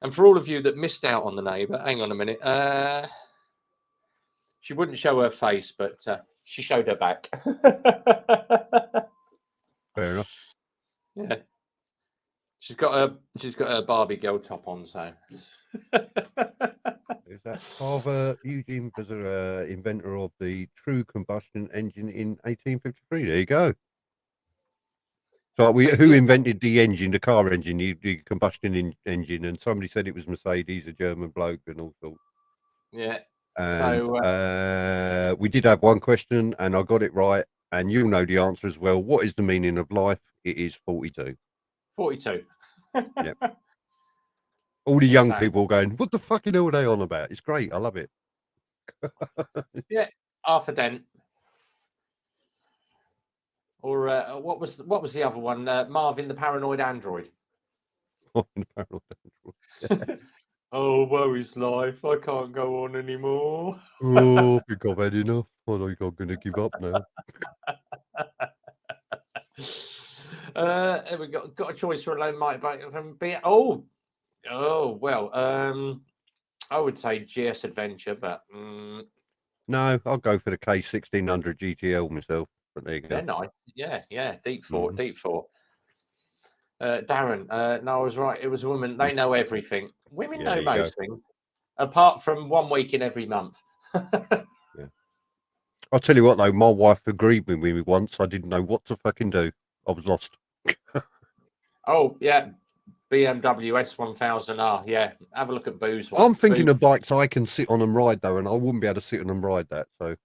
And for all of you that missed out on the neighbour, hang on a minute. She wouldn't show her face, but she showed her back. Fair enough. Yeah. She's got a Barbie girl top on, so. Is that Father Eugene Bizarre, inventor of the true combustion engine in 1853? There you go. So who invented the engine, the car engine, the combustion engine? And somebody said it was Mercedes, a German bloke, and all sorts. Yeah. And so we did have one question, and I got it right. And you'll know the answer as well. What is the meaning of life? It is 42. 42. Yep. All the young people going, what the fucking hell are they on about? It's great. I love it. Yeah. half a dent. Or what was the other one? Marvin the Paranoid Android. Oh, woe is life. I can't go on anymore. Oh, I think I've had enough. I think I'm going to give up now. We got a choice for a loan motorbike from B. Oh, well. I would say GS Adventure, but No, I'll go for the K1600 GTL myself. But there you go. they're nice. Yeah. Deep Four. Darren, no, I was right. It was a woman. They know everything. Women know most things, apart from 1 week in every month. Yeah. I'll tell you what, though, my wife agreed with me once. I didn't know what to fucking do. I was lost. Oh, yeah. BMW S1000R. Yeah. Have a look at Boo's one. I'm thinking of bikes I can sit on and ride, though, and I wouldn't be able to sit on and ride that. So,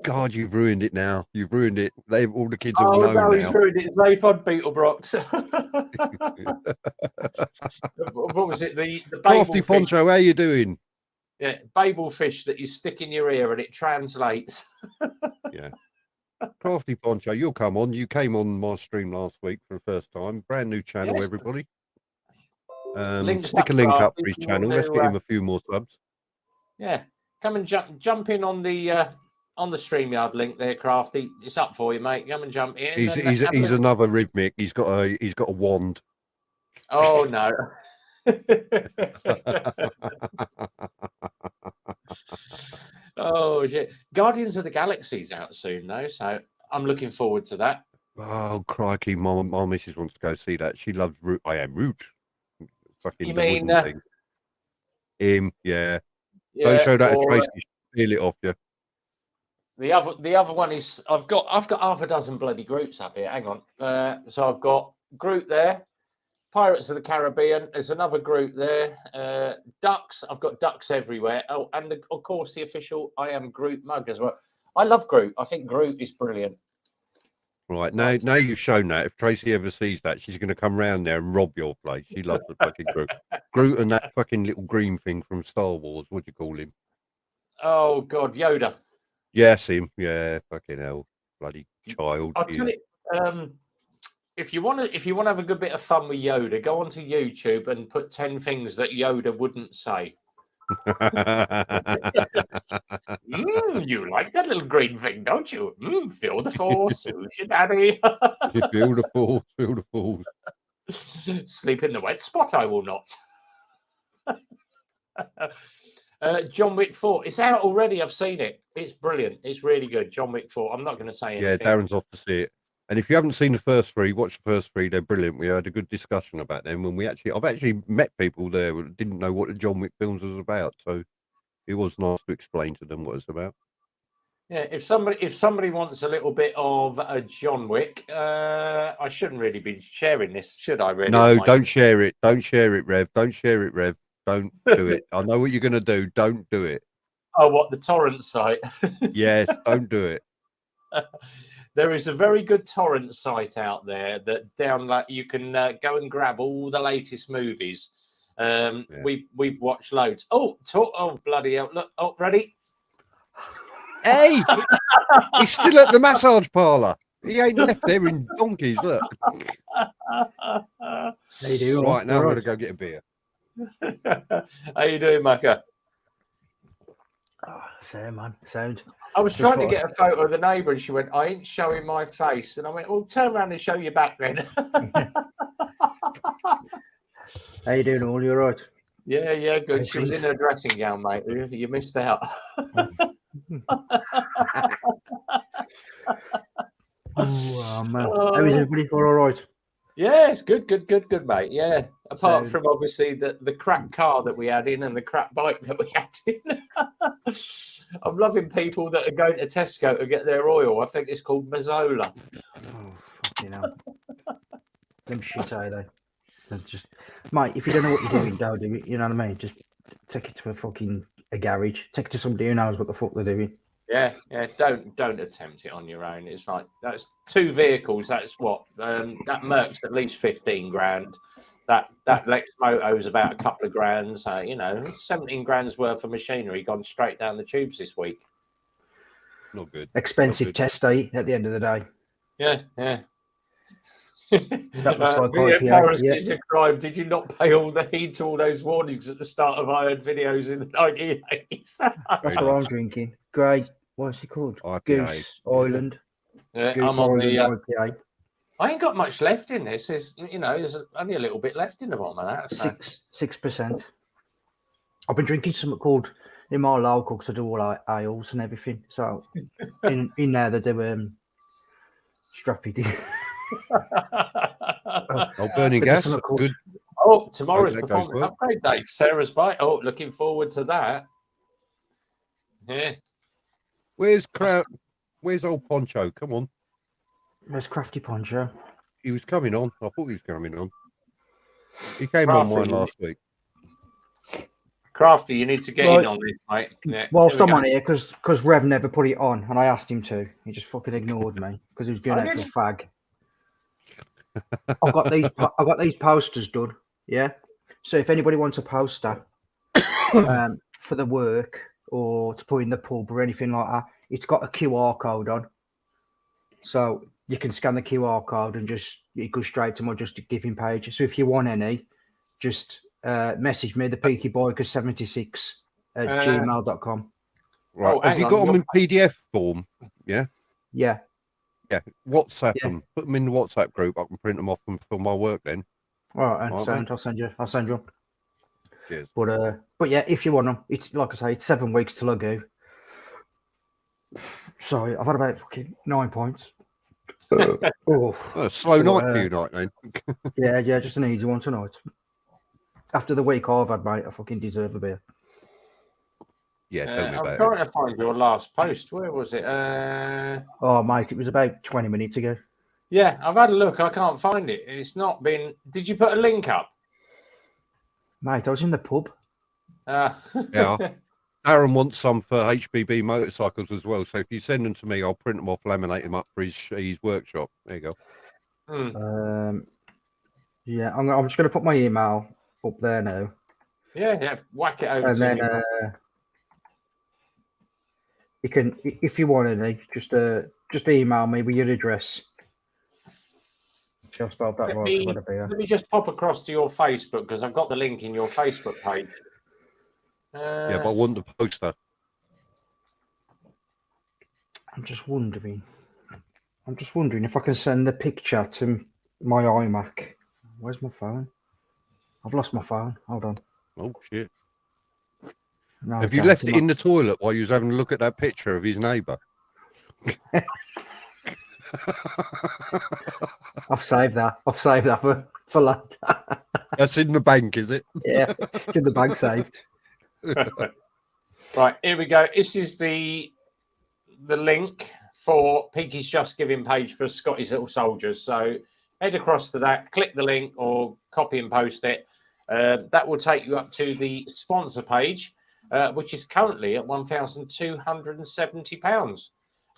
God, you've ruined it now. You've ruined it. All the kids all know now. He's ruined it. They've had Beetlebrocks. What was it? The Crafty Poncho, how you doing? Yeah, Babel fish that you stick in your ear and it translates. Yeah. Crafty Poncho, you'll come on. You came on my stream last week for the first time. Brand new channel, everybody. Stick a link up for his channel. Let's get him a few more subs. Yeah, come and jump in on the StreamYard link there, Crafty. It's up for you, mate. Come and jump in. He's another rhythmic. He's got a wand. Oh no. Oh shit! Guardians of the Galaxy's out soon though, so I'm looking forward to that. Oh crikey, my missus wants to go see that. She loves Root. I am Root. Fucking you mean thing. Him? Yeah. Don't show that to Tracy. Steal it off you. The other one is I've got half a dozen bloody Groots up here. Hang on. So I've got Groot there. Pirates of the Caribbean. There's another Groot there. Ducks. I've got ducks everywhere. Oh, and of course the official I Am Groot mug as well. I love Groot. I think Groot is brilliant. Right now you've shown that. If Tracy ever sees that, she's going to come round there and rob your place. She loves the fucking Groot. Groot and that fucking little green thing from Star Wars. What do you call him? Oh God, Yoda. Yes, him. Yeah, fucking hell, bloody child. I'll tell you. If you want to have a good bit of fun with Yoda, go onto YouTube and put 10 things that Yoda wouldn't say. You like that little green thing, don't you? Feel the force, who's your daddy? Feel the force, feel the force. Sleep in the wet spot, I will not. John Wick 4. It's out already. I've seen it. It's brilliant. It's really good. John Wick 4. I'm not going to say anything. Yeah, Darren's off to see it. And if you haven't seen the first three, watch the first three. They're brilliant. We had a good discussion about them. And I've actually met people there who didn't know what the John Wick films was about. So it was nice to explain to them what it's about. Yeah, if somebody wants a little bit of a John Wick, I shouldn't really be sharing this, should I? Really? No, don't share it. Don't share it, Rev. Don't share it, Rev. Don't do it. I know what you're going to do. Don't do it. Oh, what, the torrent site? Yes, don't do it. There is a very good torrent site out there that you can go and grab all the latest movies. Yeah. We've watched loads. Oh, bloody hell! Look, ready? Hey, he's still at the massage parlour. He ain't left there in donkeys. Look. How you doing? Right, now I'm going to go get a beer. How you doing, Macca? Oh, same, man. Sound. I was trying to get a photo of the neighbour and she went, I ain't showing my face. And I went, well, turn around and show your back then. How you doing, all? You all right? Yeah, good. She was in her dressing gown, mate. You missed out. Oh, man. How is everybody? All right? Yeah, it's good, mate. Yeah. Apart from obviously the crap car that we had in and the crap bike that we had in. I'm loving people that are going to Tesco to get their oil. I think it's called Mazzola. Oh, fucking hell. Them shit, are they? They're just, mate, if you don't know what you're doing, don't do it. You know what I mean? Just take it to a garage. Take it to somebody who knows what the fuck they're doing. Yeah. Don't attempt it on your own. It's like, that's 2 vehicles. That's what that Merc's at least 15 grand. That Lex Moto is about a couple of grand. So, 17 grand's worth of machinery gone straight down the tubes this week. Not good. Expensive test at the end of the day. Yeah. That looks like Video IPA. Paris Yeah. is a crime. Did you not pay all the heed to all those warnings at the start of Iron videos in the 1980s? That's what I'm drinking. Great. What's it called? IPA. Goose Island. Yeah, Goose I'm on Island the. IPA. I ain't got much left in this. There's only a little bit left in the bottom of that. So. 6%. I've been drinking something called in my local because I do all like ales and everything. So in there they do Strappy. Burning They gas. got something called- Good. Oh, tomorrow's Hope that goes performance well. upgrade day. Sarah's bite. Oh, looking forward to that. Yeah. Where's old Poncho? Come on. There's Crafty Poncho. He was coming on. I thought he was coming on. He came on Crafty, mine last week. Crafty, you need to get Right. in on this, mate. Yeah, Whilst here we I'm go. on here, because Rev never put it on, and I asked him to. He just fucking ignored me because he was doing I it for didn't. fag. I've got these posters done. Yeah. So if anybody wants a poster for the work or to put in the pub or anything like that, it's got a QR code on. So you can scan the QR code and it goes straight to my Just Giving page. So if you want any, just message me, the peakyboyker76 at gmail.com. Right. Oh, Have hang you on, got them you're- in PDF form? Yeah. Yeah. Yeah. WhatsApp Yeah. them. Put them in the WhatsApp group. I can print them off for my work then. All right, and All right, sound. I'll send you one. Cheers. But yeah, if you want them, it's like I say, it's 7 weeks till I go. Sorry, I've had about fucking 9 points. Oh, Slow night uh, for you, night then. yeah, just an easy one tonight. After the week I've had, mate, I fucking deserve a beer. Yeah, tell me I'm about it. trying to find your last post. Where was it? Oh, mate, it was about 20 minutes ago. Yeah, I've had a look. I can't find it. It's not been. Did you put a link up? Mate, I was in the pub. Yeah. Aaron wants some for HBB motorcycles as well. So if you send them to me, I'll print them off, laminate them up for his workshop. There you go. Hmm. Yeah, I'm just going to put my email up there now. Yeah. Whack it over. And to then me. you can, if you want any, just email me with your address. I've spelled that Let right. me- I've had a beer. Let me just pop across to your Facebook because I've got the link in your Facebook page. Yeah, but I want the poster. I'm just wondering if I can send the picture to my iMac. Where's my phone? I've lost my phone. Hold on. Oh shit! No, Have you it's left it empty. in the toilet while you was having a look at that picture of his neighbour? I've saved that. for later. That's in the bank, is it? Yeah, it's in the bank saved. Right, here we go. This is the link for Peaky's Just Giving page for Scotty's Little Soldiers. So head across to that, click the link or copy and post it. That will take you up to the sponsor page, which is currently at £1,270.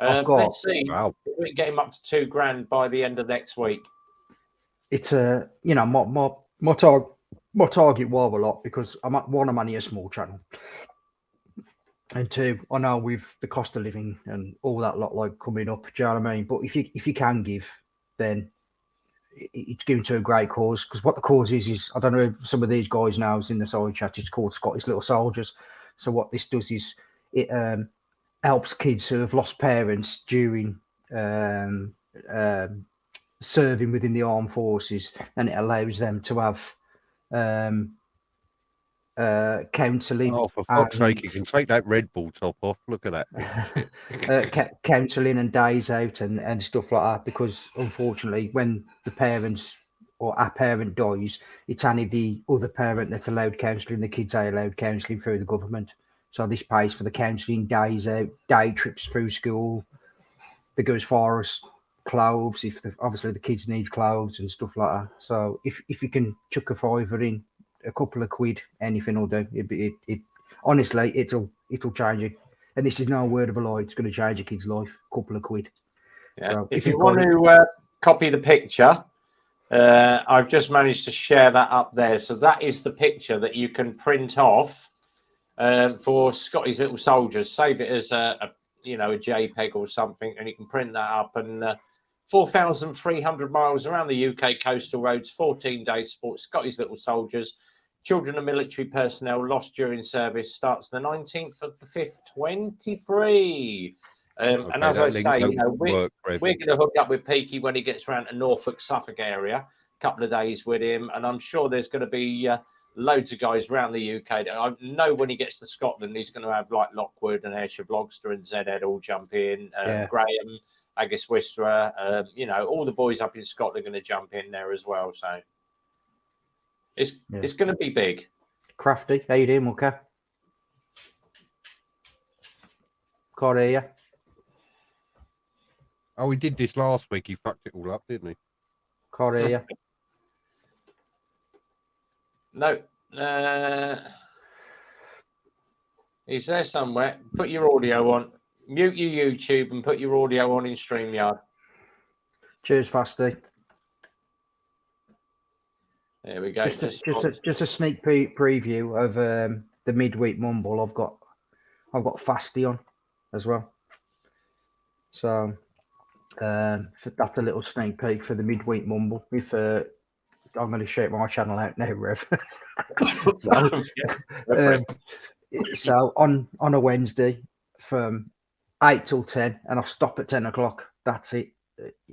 I've got- Let's see Wow. if we can get him up to £2,000 by the end of next week. It's my target was a lot because I'm only a small channel, and two, I know with the cost of living and all that lot like coming up, do you know what I mean? But if you can give, then it's going to a great cause, because what the cause is I don't know if some of these guys now is in the side chat, it's called Scottish Little Soldiers. So what this does is it helps kids who have lost parents during serving within the armed forces, and it allows them to have counselling. Oh, for fuck's sake, you can take that Red Bull top off. Look at that. Counselling and days out and stuff like that, because unfortunately when the parents or a parent dies, it's only the other parent that's allowed counselling. The kids are allowed counselling through the government, so this pays for the counselling, days out, day trips through school. They go as far as clothes if obviously the kids need clothes and stuff like that. So if you can chuck a fiver in, a couple of quid, anything will do. It honestly, it'll change it. And this is no word of a lie. It's going to change a kid's life. A couple of quid. Yeah. So if if you you've want got to copy the picture, I've just managed to share that up there. So that is the picture that you can print off for Scotty's Little Soldiers. Save it as a JPEG or something, and you can print that up. And 4,300 miles around the UK coastal roads, 14 days sport. Scotty's Little Soldiers. Children of military personnel lost during service starts the 19th of the 5th, 23. And as I say, we're going to hook up with Peaky when he gets around to Norfolk, Suffolk area, a couple of days with him. And I'm sure there's going to be loads of guys around the UK. I know when he gets to Scotland, he's going to have like Lockwood and Ayrshire Vlogster and Zed all jump in. Graham, Agus Whisperer, all the boys up in Scotland are going to jump in there as well. So it's going to be big. Crafty, how you doing, Mucker? Can't hear you. Oh, he did this last week. He fucked it all up, didn't he? Can't hear you. No. He's there somewhere. Put your audio on. Mute your YouTube and put your audio on in StreamYard. Cheers, Fasty. There we go. Just a sneak preview of the midweek mumble. I've got Fasty on as well. So that's a little sneak peek for the midweek mumble. If I'm going to shout my channel out now, Rev. So on a Wednesday from 8 till 10, and I'll stop at 10 o'clock. That's it.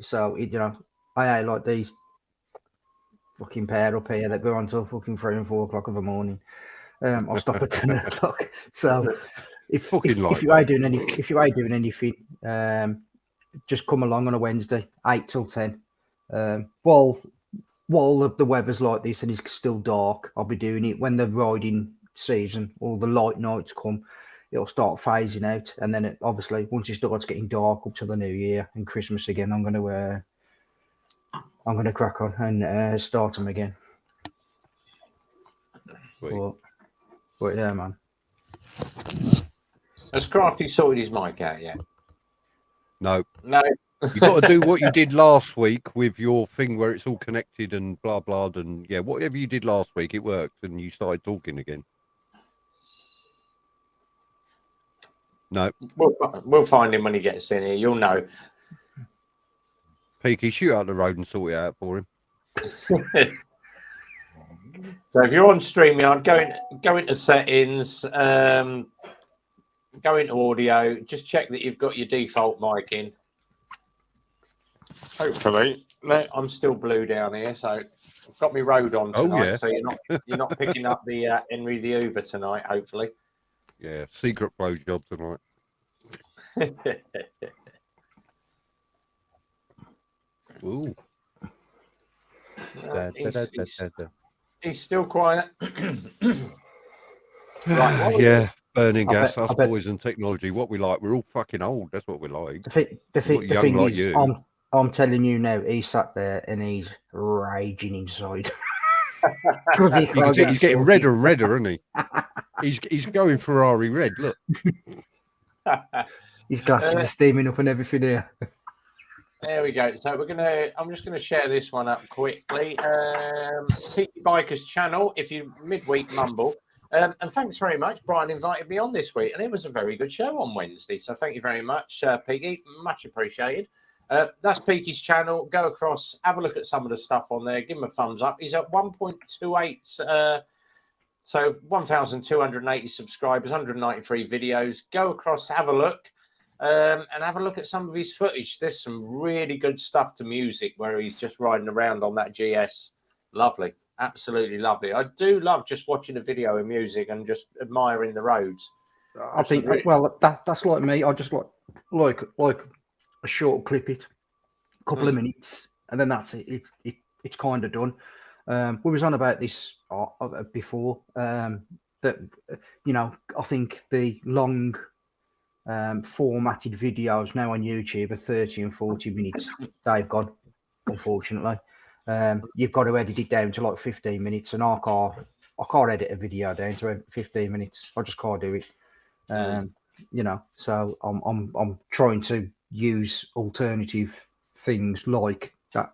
So I like these fucking pair up here that go on till fucking 3 and 4 o'clock of the morning. I'll stop at 10 o'clock. So if you are doing anything, just come along on a Wednesday, 8 till 10. While the weather's like this and it's still dark, I'll be doing it. When the riding season, all the light nights come, it'll start phasing out, and then obviously once it starts getting dark up to the New Year and Christmas again, I'm gonna crack on and start them again. But yeah, man. Has Crafty sorted his mic out yet? No. You got to do what you did last week with your thing where it's all connected and blah blah, and whatever you did last week, it worked, and you started talking again. No, we'll find him when he gets in here. You'll know. Peaky, shoot out the road and sort it out for him. So if you're on StreamYard, go into settings, go into audio. Just check that you've got your default mic in. Hopefully, I'm still blue down here, so I've got my road on tonight. So you're not picking up the Henry the Hoover tonight. Hopefully. Yeah, secret blowjob tonight. Ooh. He's still quiet. Right, burning gas, us boys and technology. What we like, we're all fucking old. That's what we like. The thing is, I'm telling you now, he sat there and he's raging inside. He's getting redder and redder, isn't he? He's going Ferrari red. Look, his glasses are steaming up and everything here. There we go. So I'm just gonna share this one up quickly. Peaky Bikers channel. If you midweek mumble, and thanks very much. Brian invited me on this week, and it was a very good show on Wednesday. So thank you very much, Peaky. Much appreciated. That's Peaky's channel. Go across, have a look at some of the stuff on there. Give him a thumbs up. He's at 1.28, so 1,280 subscribers, 193 videos. Go across, have a look, and have a look at some of his footage. There's some really good stuff to music where he's just riding around on that GS. Lovely, absolutely lovely. I do love just watching a video of music and just admiring the roads. I think, well, that's like me. I just like a short clip, a couple of minutes, and then that's it. It's kind of done. We was on about this before. That I think the long formatted videos now on YouTube are 30 and 40 minutes. They've gone, unfortunately. You've got to edit it down to like 15 minutes, and I can't edit a video down to 15 minutes. I just can't do it. So I'm trying to use alternative things like that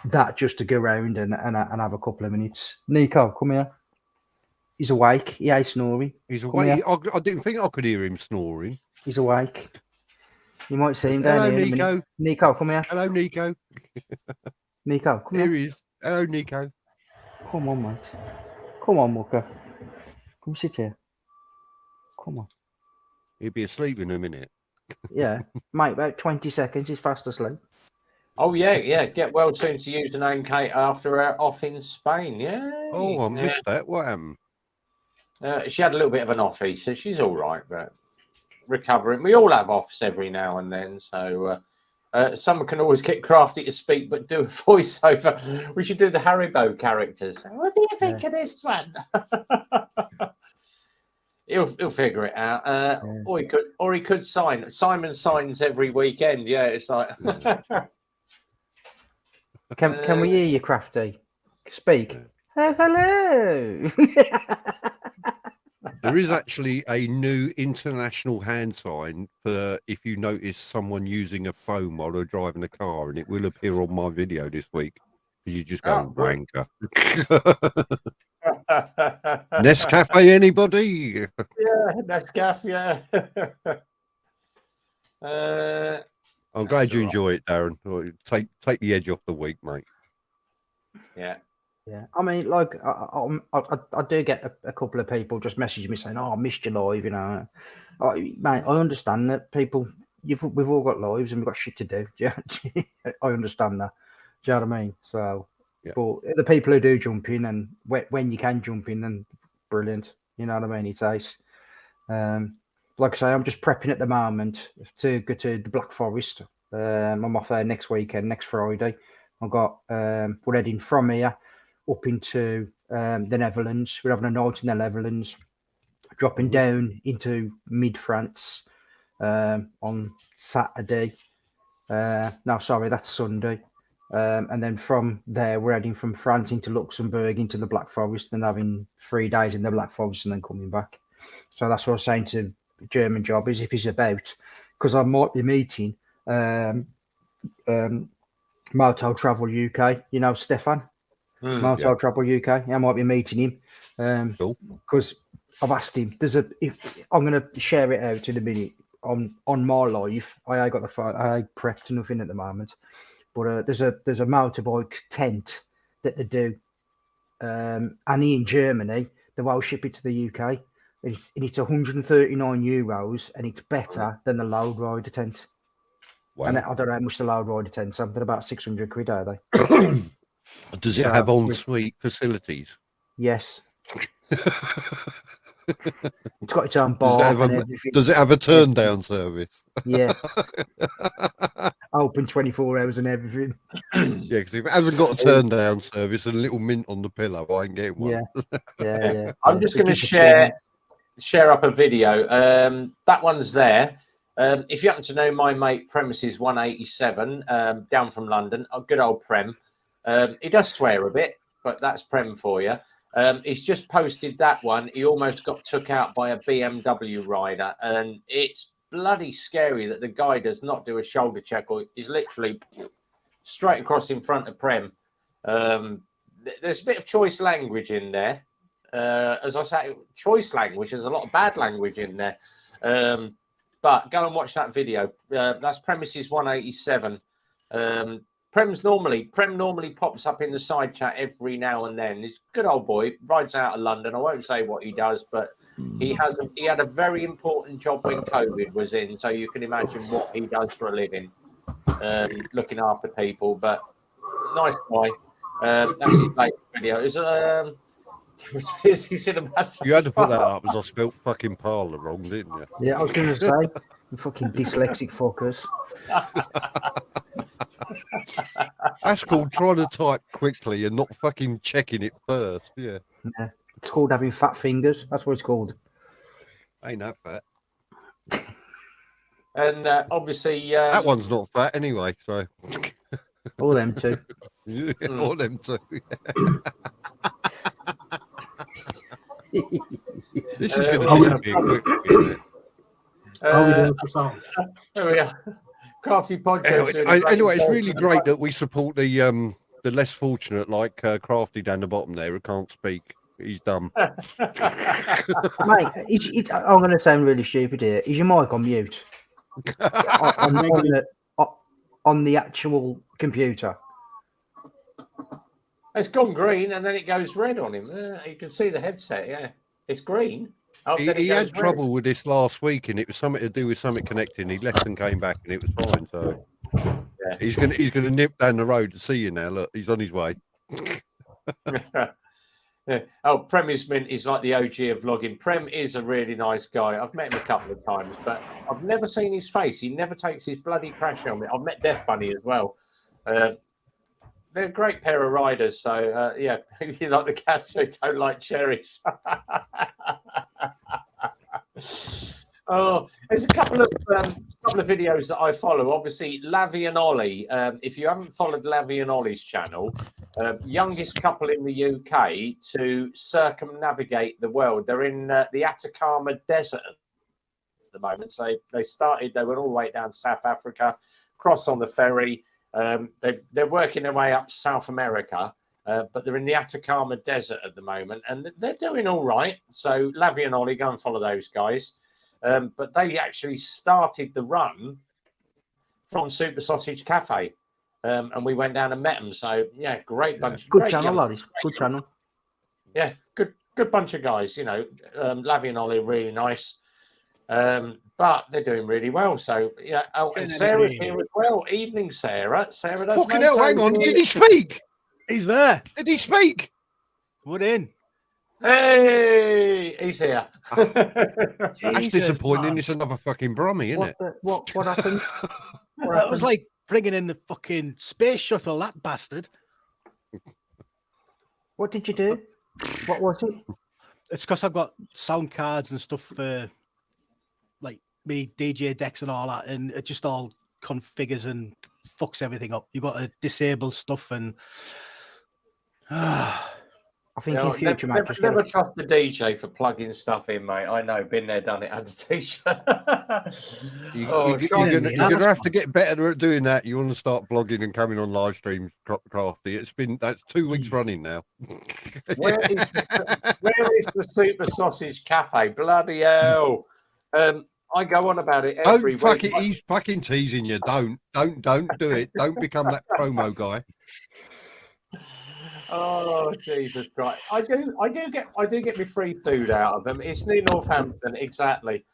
that just to go round and have a couple of minutes. Nico, come here. He's awake. He ain't snoring. He's Come awake. here. I didn't think I could hear him snoring. He's awake. You might see him down Hello, here. in a minute. Nico. Nico, come here. Hello, Nico. Nico, come Here here. he is. Hello, Nico. Come on, mate. Come on, Mucker. Come sit here. Come on. He'll be asleep in a minute. Yeah, mate, about 20 seconds. He's fast asleep. Oh yeah. Get well soon to use the name Kate after her off in Spain. Yeah. Oh, I missed that. What happened? She had a little bit of an offie, so she's all right, but recovering. We all have offs every now and then, so someone can always get Crafty to speak, but do a voiceover. We should do the Haribo characters. What do you think of this one? He'll figure it out. Or he could sign. Simon signs every weekend. Yeah, it's like. Can we hear you, Crafty? Speak. Hello. There is actually a new international hand sign for if you notice someone using a phone while they're driving a car, and it will appear on my video this week. You just go, wanker. Nescafe, anybody? Yeah, Nescafe, yeah. I'm glad you enjoy it, Darren. Take the edge off the week, mate. Yeah. Yeah, I mean, like, I do get a couple of people just message me saying, "Oh, I missed your live," you know. Mate, I understand that people, we've all got lives and we've got shit to do. I understand that. Do you know what I mean? So, yeah. But the people who do jump in and when you can jump in, then brilliant. You know what I mean? It's ace. Like I say, I'm just prepping at the moment to go to the Black Forest. I'm off there next weekend, next Friday. I've got we're heading from here up into the Netherlands. We're having a night in the Netherlands, dropping down into mid-France on Saturday. No, sorry, that's Sunday. And then from there, we're heading from France into Luxembourg, into the Black Forest, and having 3 days in the Black Forest and then coming back. So that's what I was saying to German Job, is if he's about, because I might be meeting Moto Travel UK, you know, Stefan. Moto Travel UK. I might be meeting him because I've asked him. I'm going to share it out in a minute on my live. I got the phone. I prepped nothing at the moment, but there's a motorbike tent that they do, and in Germany they will ship it to the UK. And it's 139 euros, and it's better than the Load Rider tent. Wow. And I don't know how much the Load Rider tent. Something about 600 quid, are they? Does it have en-suite facilities? Yes. It's got its own bar and everything. Does it have a turn-down service? Yeah. Open 24 hours and everything. Yeah, because if it hasn't got a turn-down service and a little mint on the pillow, I ain't getting one. Yeah. I'm just going to share up a video. That one's there. If you happen to know my mate Premises 187 down from London, a good old Prem. He does swear a bit, but that's Prem for you. He's just posted that one. He almost got took out by a BMW rider, and it's bloody scary that the guy does not do a shoulder check, or he's literally straight across in front of Prem. There's a bit of choice language in there. As I say, choice language. There's a lot of bad language in there. But go and watch that video. That's Premises 187. Prem normally pops up in the side chat every now and then. He's a good old boy, rides out of London. I won't say what he does, but he had a very important job when COVID was in, so you can imagine what he does for a living, looking after people. But nice guy. That's his latest video. You had to put that up as I spelt fucking parlour wrong, didn't you? Yeah, I was going to say, fucking dyslexic fuckers. That's called trying to type quickly and not fucking checking it first. Yeah. It's called having fat fingers. That's what it's called. Ain't that fat. And obviously... that one's not fat anyway, so... All them two. All them two. This is going to be a quick video. How are we doing for sound? There we are. Crafty podcast. Anyway, it's really great that we support the the less fortunate, like Crafty down the bottom there, who can't speak. He's dumb. Mate, I'm going to sound really stupid here. Is your mic on mute? on the actual computer? It's gone green and then it goes red on him. You can see the headset, yeah. It's green. Oh, He had trouble with this last week, and it was something to do with something connecting. He left and came back, and it was fine. So yeah. he's gonna nip down the road to see you now. Look, he's on his way. Yeah. Oh, Prem is mint is like the OG of vlogging. Prem is a really nice guy. I've met him a couple of times, but I've never seen his face. He never takes his bloody crash helmet. I've met Death Bunny as well. They're a great pair of riders. So yeah, you like the cats who don't like cherries. Oh, there's a couple of videos that I follow. Obviously, Lavi and Ollie. If you haven't followed Lavi and Ollie's channel, youngest couple in the UK to circumnavigate the world. They're in the Atacama Desert at the moment. So they went all the way down to South Africa, crossed on the ferry. They're working their way up South America, but they're in the Atacama Desert at the moment, and they're doing all right. So Lavi and Ollie, go and follow those guys. But they actually started the run from Super Sausage Cafe, and we went down and met them. So yeah, great bunch. Good channel, lads. Good channel. Yeah, good bunch of guys. You know, Lavi and Ollie are really nice, but they're doing really well. So yeah, oh, and Sarah's here as well. Evening, Sarah. Sarah, Fucking hell! Hang on, did he speak? He's there. Did he speak? What in? Hey, he's here. That's disappointing. Man. It's another fucking Brummy, isn't it? What happened? That was like bringing in the fucking space shuttle, that bastard. What did you do? What was it? It's because I've got sound cards and stuff for like me DJ decks and all that, and it just all configures and fucks everything up. You've got to disable stuff and I think in future, mate, never trust the DJ for plugging stuff in, mate. I know, been there, done it, had a t-shirt. You're gonna have to get better at doing that. You want to start vlogging and coming on live streams, Crafty. That's 2 weeks running now. Where is the Super Sausage Cafe? Bloody hell! I go on about it every week. He's fucking teasing you. Don't do it. Don't become that promo guy. Oh Jesus Christ! I do get my free food out of them. It's near Northampton, exactly.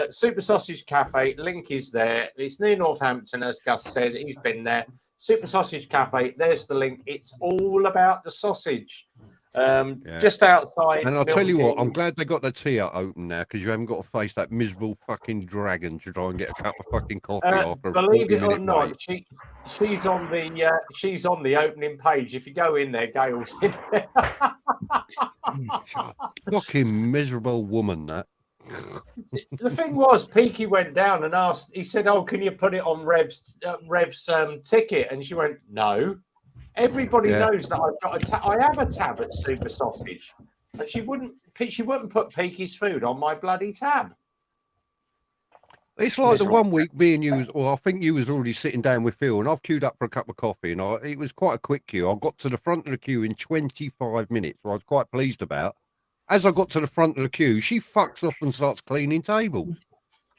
Super Sausage Cafe, link is there. It's near Northampton, as Gus said. He's been there. Super Sausage Cafe. There's the link. It's all about the sausage. Just outside. And I'll tell you what, I'm glad they got the tea out open now, because you haven't got to face that miserable fucking dragon to try and get a cup of fucking coffee after. Believe it or not, she's on the opening page. If you go in there, Gail's in there. Fucking miserable woman, that. The thing was, Peaky went down and asked. He said, "Oh, can you put it on Rev's ticket?" And she went, "No." Everybody knows that I've got I have a tab at Super Sausage, and she wouldn't put Peaky's food on my bloody tab. It's like the one week me and you I think you was already sitting down with Phil, and I've queued up for a cup of coffee, and it was quite a quick queue. I got to the front of the queue in 25 minutes, which I was quite pleased about. As I got to the front of the queue, she fucks off and starts cleaning tables.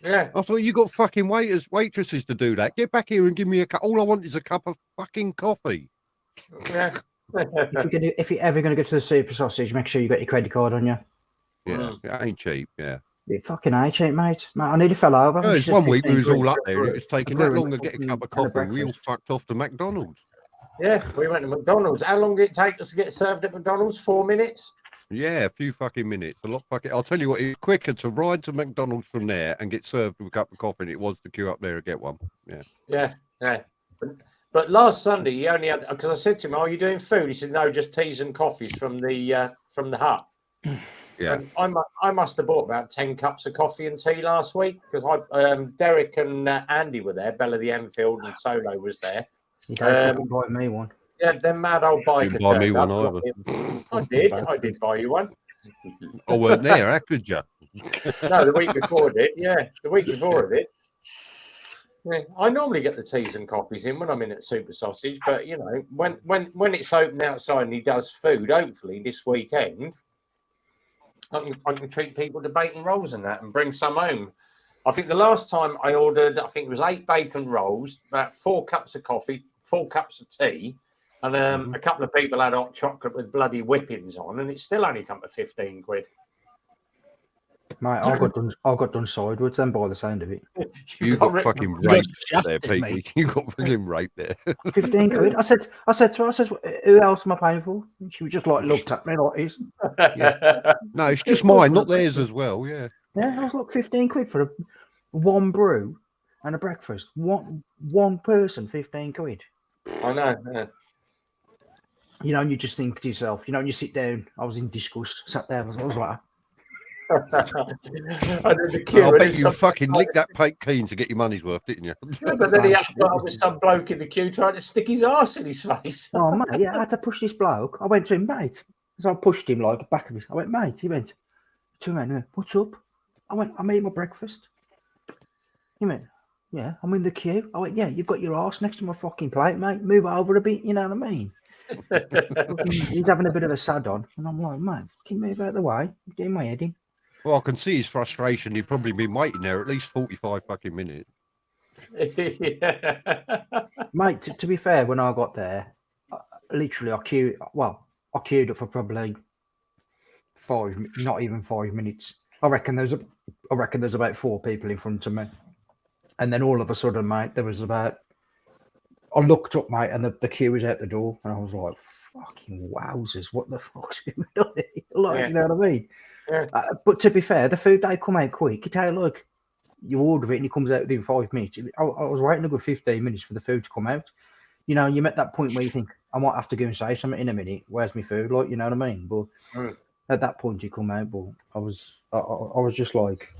Yeah. I thought, you got fucking waitresses to do that. Get back here and give me a cup. All I want is a cup of fucking coffee. Yeah. if you're ever going to go to the Super Sausage, make sure you got your credit card on you. Yeah, it ain't cheap. Yeah, it fucking ain't cheap, mate. I nearly fell over. No, it's 1 week we was all up there, and it was taking that long to get a cup of coffee. We all fucked off to McDonald's. Yeah, we went to McDonald's. How long did it take us to get served at McDonald's? 4 minutes. Yeah, a few fucking minutes. A lot fucking. I'll tell you what, it's quicker to ride to McDonald's from there and get served with a cup of coffee than it was to queue up there and get one. Yeah. But last Sunday, he only had, because I said to him, "Are you doing food?" He said, "No, just teas and coffees from the hut." Yeah. And I must have bought about 10 cups of coffee and tea last week, because Derek and Andy were there. Bella the Enfield and Solo was there. You don't buy me one. Yeah, them mad old bikers. Didn't buy me one either. I did buy you one. I weren't there. How could you? No, the week before it did. Yeah, the week before it did. Yeah, I normally get the teas and coffees in when I'm in at Super Sausage, but you know, when it's open outside and he does food, hopefully this weekend, I can treat people to bacon rolls and that and bring some home. I think the last time I ordered, I think it was 8 bacon rolls, about 4 cups of coffee, 4 cups of tea, and a couple of people had hot chocolate with bloody whippings on, and it still only come to 15 quid. Mate, I got done sideways then by the sound of it. You got fucking You got raped there, shafted, Pete. mate. You got fucking raped there. 15 quid. I said to her, who else am I paying for? And she was just like looked at me like this. No, it's just mine, not theirs as well. Yeah. Yeah, I was like 15 quid for one brew and a breakfast. One person, 15 quid. I know. Yeah. You know, and you just think to yourself, you know, and you sit down. I was in disgust, sat there, I was like, I did the queue. I and bet it's you some- fucking licked that Pete Keen to get your money's worth, didn't you? Yeah, but then he had to put up with some bloke in the queue trying to stick his arse in his face. oh, mate, yeah, I had to push this bloke. I went to him, mate. So I pushed him like the back of his. I went, mate. He went, to me, he went, what's up? I went, I'm eating my breakfast. He went, yeah, I'm in the queue. I went, yeah, you've got your arse next to my fucking plate, mate. Move over a bit, you know what I mean? He's having a bit of a sad on. And I'm like, mate, can you move out of the way? I'm getting my head in. Well, I can see his frustration. He'd probably been waiting there at least 45 fucking minutes. Yeah. Mate, to be fair, when I got there, literally I queued up for probably not even 5 minutes. I reckon there's about 4 people in front of me. And then all of a sudden, mate, there was about, I looked up, mate, and the queue was out the door, and I was like, fucking wowzers, what the fuck's going on here? Like, Yeah. you know what I mean? Yeah. But to be fair, the food they come out quick. You tell, look, you order it and it comes out within 5 minutes. I was waiting a good 15 minutes for the food to come out. You know, you're at that point where you think, I might have to go and say something in a minute. Where's my food? Like, you know what I mean? But at that point, you come out. But I was just like,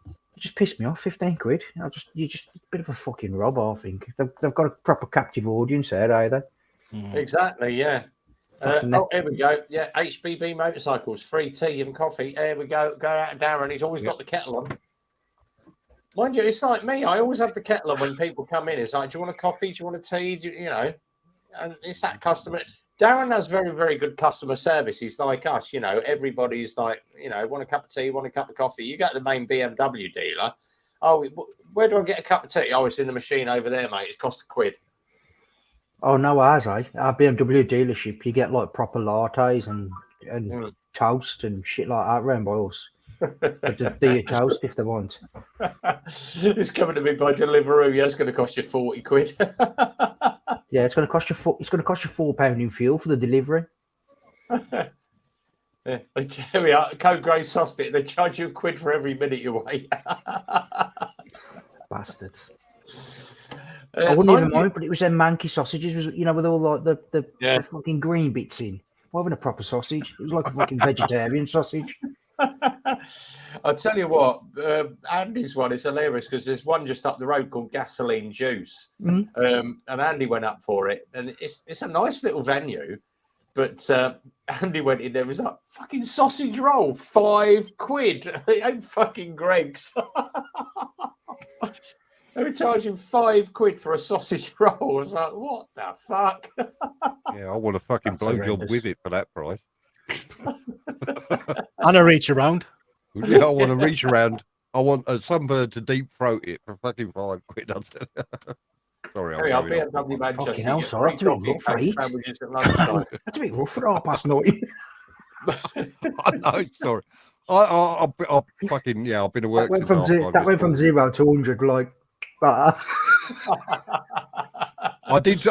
it just pissed me off. 15 quid. You're just a bit of a fucking robber. I think they've got a proper captive audience there, either. Exactly. Yeah. Here we go. Yeah, HBB motorcycles, free tea and coffee. Here we go. Go out, Darren. He's always got the kettle on. Mind you, it's like me. I always have the kettle on when people come in. It's like, do you want a coffee? Do you want a tea? You know, and it's that customer. Darren has very, very good customer service. He's like us. You know, everybody's like, you know, want a cup of tea, want a cup of coffee. You go to the main BMW dealer. Oh, where do I get a cup of tea? Oh, it's in the machine over there, mate. It's cost £1. Oh no, ours, Our BMW dealership, you get like proper lattes and toast and shit like that round by us. But do your toast if they want. It's coming to me by Deliveroo. Yeah, it's going to cost you £40. Yeah, it's going to cost you £4 in fuel for the delivery. Yeah, here we are. Code Grey sauced it. They charge you £1 for every minute you wait. Bastards. I wouldn't mind even mind, but it was them manky sausages, you know, with all like the fucking green bits in. Wasn't a proper sausage. It was like a fucking vegetarian sausage. I'll tell you what, Andy's one is hilarious because there's one just up the road called Gasoline Juice. And Andy went up for it. And it's a nice little venue. But Andy went in there, was like, fucking sausage roll, £5. It ain't fucking Greg's. They were charging £5 for a sausage roll. I was like, what the fuck? Yeah, I want a fucking blowjob with it for that price. And a reach around. Yeah, I want to reach around. I want a sunbird to deep throat it for fucking £5. Sorry, There we I'm are, going BMW on. Manchester. Fucking hell, You get sorry, free that's a bit coffee and rough, right? sandwiches at lunchtime. That's a bit rough for night. I know, sorry. I fucking, yeah, I've been to work. That went from 0 to 100 like that. I did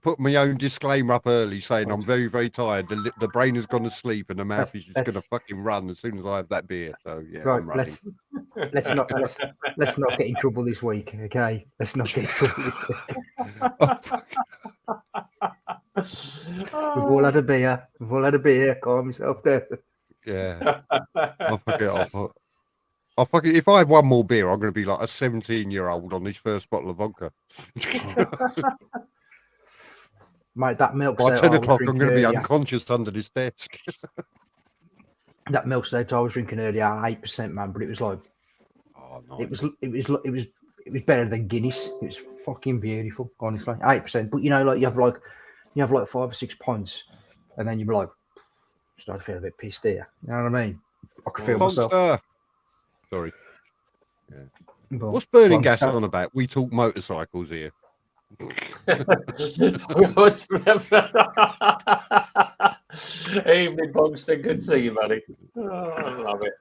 put my own disclaimer up early saying I'm very, very tired. The brain has gone to sleep and the mouth is just going to fucking run as soon as I have that beer. So yeah, Right, I'm running. let's not get in trouble this week, okay? Let's not get in trouble this week. We've all had a beer. Calm yourself down. Yeah. I'll fucking, if I have one more beer, I'm going to be like a 17-year-old on this first bottle of vodka. Mate, that milk By stout 10 I was o'clock, I'm drinking going to be earlier- unconscious under this desk. That milk stout I was drinking earlier, 8%, man. But it was like Oh, no. it it was better than Guinness. It was fucking beautiful, honestly. 8%. But you know, like you have like 5 or 6 pints, and then you're like, start to feel a bit pissed here. You know what I mean? I could feel myself. Monster. Sorry. But, What's burning well, gas so- on about? We talk motorcycles here. Evening, Bongston. Good to see you, buddy. Oh, I love it.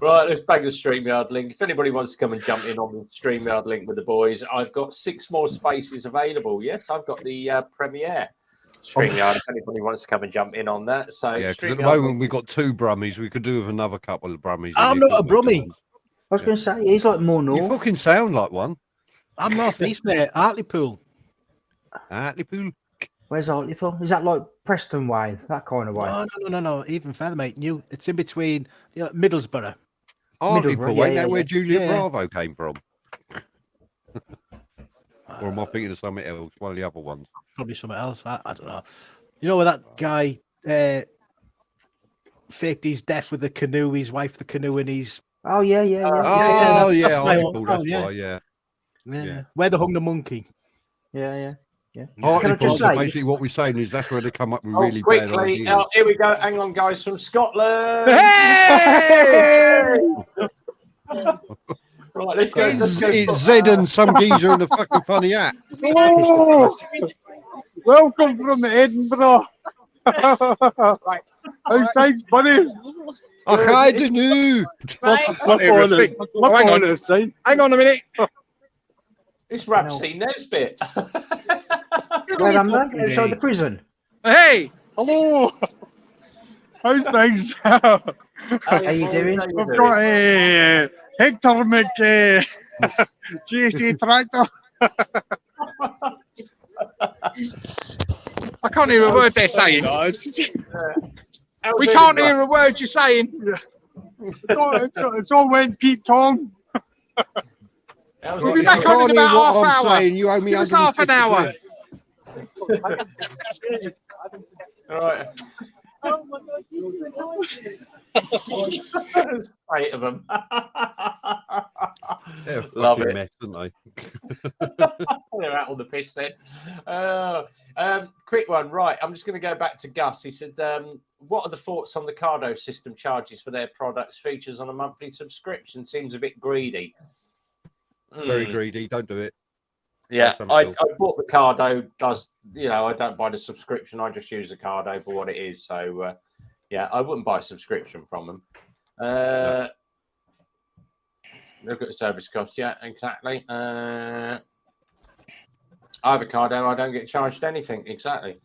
Right, let's bang the StreamYard link. If anybody wants to come and jump in on the StreamYard link with the boys, I've got 6 more spaces available. Yes, I've got the premiere StreamYard. If anybody wants to come and jump in on that, so Yeah, because at the StreamYard moment link- we've got 2 Brummies. We could do with another couple of Brummies. I'm in here, not a couldn't we, Brummie. Tom? I was going to say, he's like more You north. fucking sound like one. I'm North East, mate. Hartlepool. Hartlepool. Where's Hartlepool? Is that like Preston way? That kind of way? No. Even further, mate. It's in between Middlesbrough. Hartlepool, yeah, ain't yeah, that where yeah. Juliet Yeah. Bravo came from? Or am I thinking of something else? One of the other ones. Probably something else. I don't know. You know where that guy faked his death with the canoe, his wife, the canoe, and his Oh, yeah. Oh, yeah, that's my Hartlepool, hometown, that's yeah. why, yeah. yeah. Where they hung the monkey. Yeah. Hartlepool, just so say- basically what we're saying is that's where they come up with Oh, really bad quickly, ideas. here we go. Hang on, guys, from Scotland. Right, let's go. It's Zed and some geezer in a fucking funny hat. Oh, welcome from Edinburgh. How's things, buddy? I don't know. Hang on a minute. It's Rapsy Nesbit. Where am I? Outside the prison. Hey, hello. How's things? How you doing? I've got a Hector GSA tractor. I can't hear a word they're saying. We can't hear a word you're saying. It's all went Pete Tong. We'll be I back on can't in hear about what half I'm hour. saying. You owe me Give us half an 150 hour. quid. All right. There's 8 of them. They're a Love fucking it. mess, aren't they? They're out on the piss then. Quick one, right? I'm just going to go back to Gus. He said, "What are the thoughts on the Cardo system charges for their products, features on a monthly subscription? Seems a bit greedy." Very Hmm. greedy. Don't do it. Yeah, Some I filth. bought the Cardo. I don't buy the subscription. I just use the Cardo for what it is. So, yeah, I wouldn't buy a subscription from them. Look at the service cost. Yeah, exactly. I have a Cardo. I don't get charged anything. Exactly.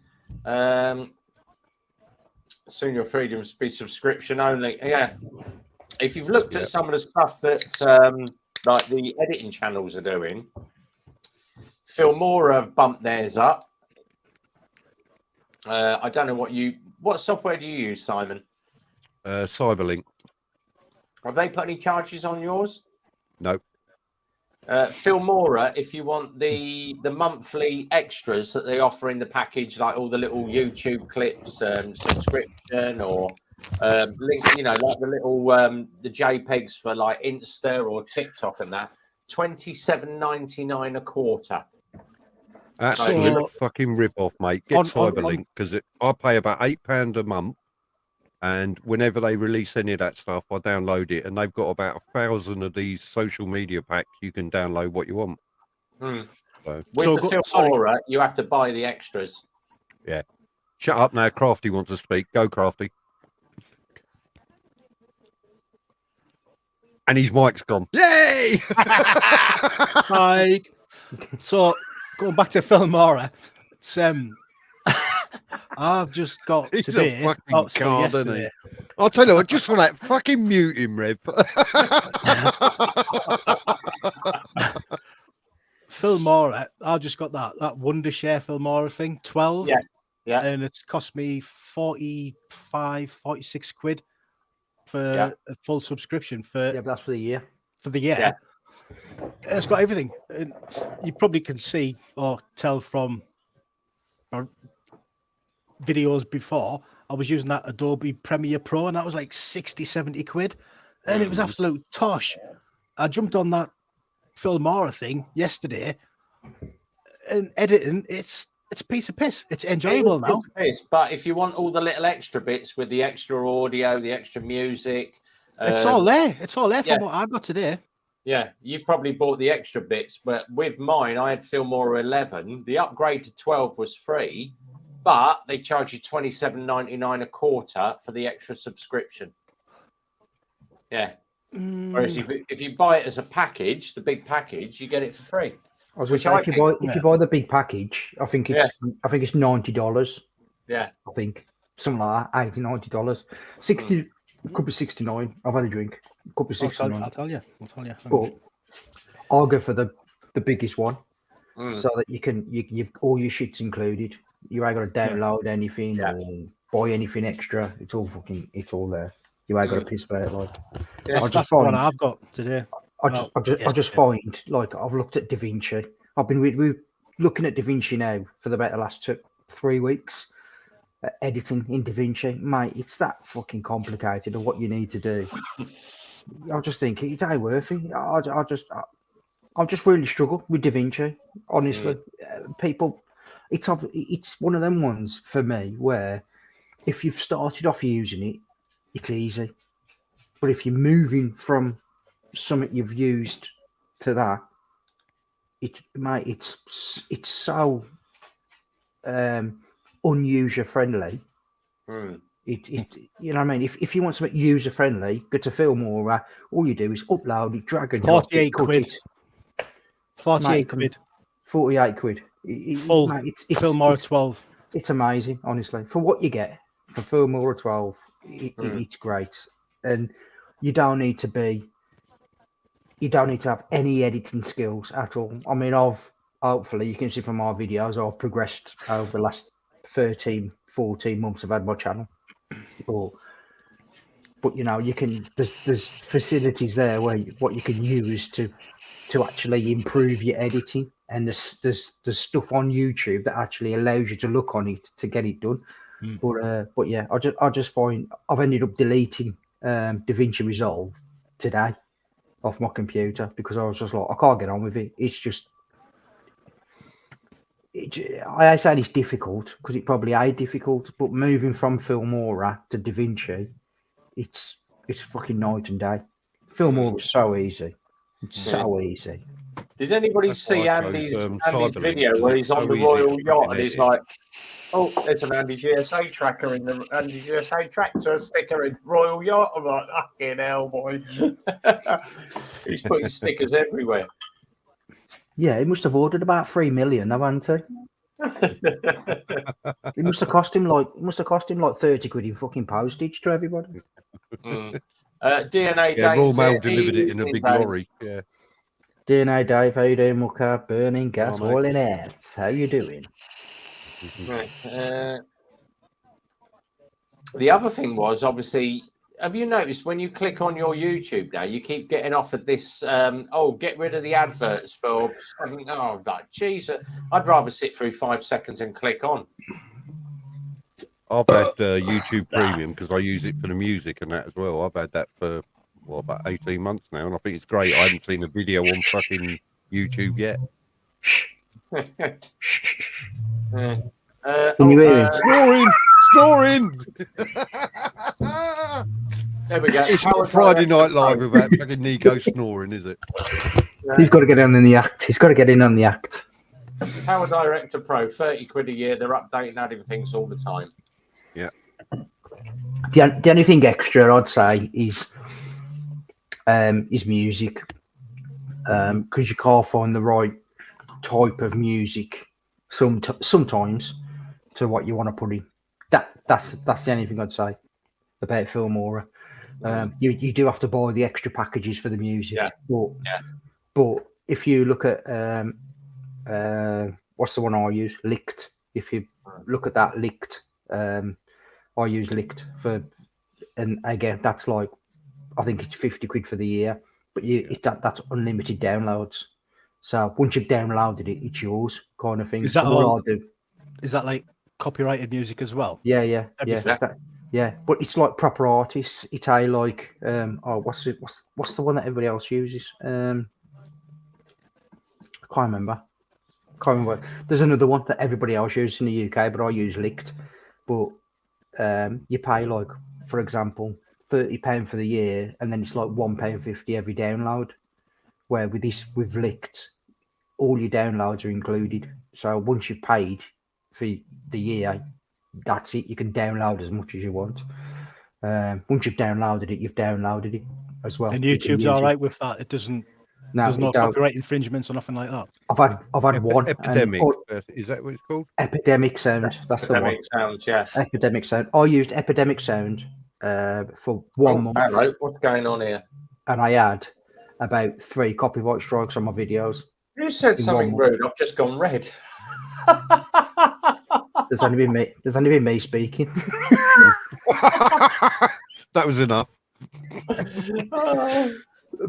Soon your freedoms be subscription only. Yeah. If you've looked at some of the stuff that like the editing channels are doing, Filmora have bumped theirs up. I don't know what software do you use, Simon? Cyberlink. Have they put any charges on yours? No. Filmora, if you want the monthly extras that they offer in the package, like all the little YouTube clips, subscription, or link, like the little the JPEGs for like Insta or TikTok and that, $27.99 a quarter. Absolute So- fucking rip off, mate. Get On- Cyberlink because I pay about £8 a month, and whenever they release any of that stuff, I download it, and they've got about 1,000 of these social media packs. You can download what you want. Hmm. So- With So the sorry. Filmora, you have to buy the extras. Shut up now. Crafty wants to speak. Go, Crafty. And his mic's gone. Yay! Like, so going back to Filmora, it's I've just got He's a today. fucking oh, sorry, card, isn't he? yesterday. I'll tell you what, just for that, fucking mute him, Rev. Filmora, I just got that Wondershare Filmora thing, 12. Yeah. And it's cost me 46 quid for Yeah. a full subscription for Yeah, but that's for the year. the year. Yeah. And it's got everything. And you probably can see or tell from our videos before, I was using that Adobe Premiere Pro and that was like 60, 70 quid. And it was absolute tosh. I jumped on that Filmora thing yesterday, and editing, it's a piece of piss. It's enjoyable now. But if you want all the little extra bits with the extra audio, the extra music, It's all there. It's all there from yeah. what I've got today. Yeah, you've probably bought the extra bits, but with mine, I had Filmora 11. The upgrade to 12 was free, but they charge you $27.99 a quarter for the extra subscription. Yeah. Whereas if you buy it as a package, the big package, you get it for free. I was going to say, if you buy the big package, I think it's $90. Yeah, I think something like that, $80, $90, 60. It could be 69. I've had a drink. It could be 69. I'll tell you. But I'll go for the biggest one, so that you've all your shit's included. You ain't got to download anything or buy anything extra. It's all there. You ain't got to piss about it. Like, that's the one I've got today. I just find, like, I've looked at DaVinci. I've been we're looking at DaVinci now for about the last 3 weeks. Editing in DaVinci, mate, it's that fucking complicated of what you need to do. I just think it ain't worth it. I just really struggle with DaVinci, honestly. People, it's one of them ones for me where if you've started off using it, it's easy. But if you're moving from something you've used to that, it's so unuser friendly. It you know what I mean? If you want something user friendly, go to Filmora. All you do is upload it, drag and drop 48 it, cut quid. it. 48 quid. 48 quid. Full mate, it's Filmora 12. It's amazing, honestly. For what you get for Filmora 12, it's great. And you don't need to have any editing skills at all. I mean, hopefully you can see from my videos, I've progressed over the last 13, 14 months I've had my channel. But you know, there's facilities there where what you can use to actually improve your editing, and there's stuff on YouTube that actually allows you to look on it to get it done. But yeah, I just find I've ended up deleting DaVinci Resolve today off my computer because I was just like, I can't get on with it. It's just I say it's difficult because it probably is difficult, but moving from Filmora to DaVinci, it's fucking night and day. Filmora is so easy. It's so easy. Did anybody see Andy's video where he's on the Royal Yacht and he's like, oh, there's an Andy GSA tracker in the Andy GSA tractor sticker in the Royal Yacht? I'm like, fucking hell, boy. He's putting stickers everywhere. Yeah, he must have ordered about 3 million, haven't he? It must have cost him like 30 quid in fucking postage to everybody. DNA Yeah, Dave Royal Mail said, delivered it in a big lorry. Yeah. DNA Dave, how you doing, Mucker? Burning gas, oil and earth. How you doing? The other thing was, obviously, have you noticed when you click on your YouTube now, you keep getting offered this, get rid of the adverts for something. Oh, like, Jesus, I'd rather sit through 5 seconds and click on. I've had YouTube Premium because I use it for the music and that as well. I've had that for, about 18 months now, and I think it's great. I haven't seen a video on fucking YouTube yet. Can you hear him? Snoring! There we go. It's not Friday Night Live without fucking Nico snoring, is it? He's got to get in the act. He's got to get in on the act. Power Director Pro, 30 quid a year. They're updating, adding things all the time. Yeah. The only thing extra I'd say is music, because you can't find the right type of music sometimes to what you want to put in. That's the only thing I'd say about Filmora. You do have to buy the extra packages for the music, but if you look at what's the one I use, Licked. If you look at that Licked, I use Licked for, and again that's like, I think it's 50 quid for the year, but that's unlimited downloads. So once you've downloaded it, it's yours, kind of thing. Is that so what I do? Is that like copyrighted music as well? Yeah. But it's like proper artists. It's what's the one that everybody else uses? Can't remember. There's another one that everybody else uses in the UK, but I use Licked. But you pay like, for example, £30 for the year, and then it's like £1.50 every download. Where with Licked, all your downloads are included. So once you've paid for the year, that's it. You can download as much as you want. Once you've downloaded it, you've downloaded it as well. And YouTube's all right with that. It doesn't. There's no copyright infringements or nothing like that. I've had one. Epidemic. Is that what it's called? Epidemic Sound. That's Epidemic the one. Sound, yeah. Epidemic Sound. I used Epidemic Sound for 1 month. Hello, what's going on here? And I had about 3 copyright strikes on my videos. You said something rude. I've just gone red. There's only been me speaking. That was enough.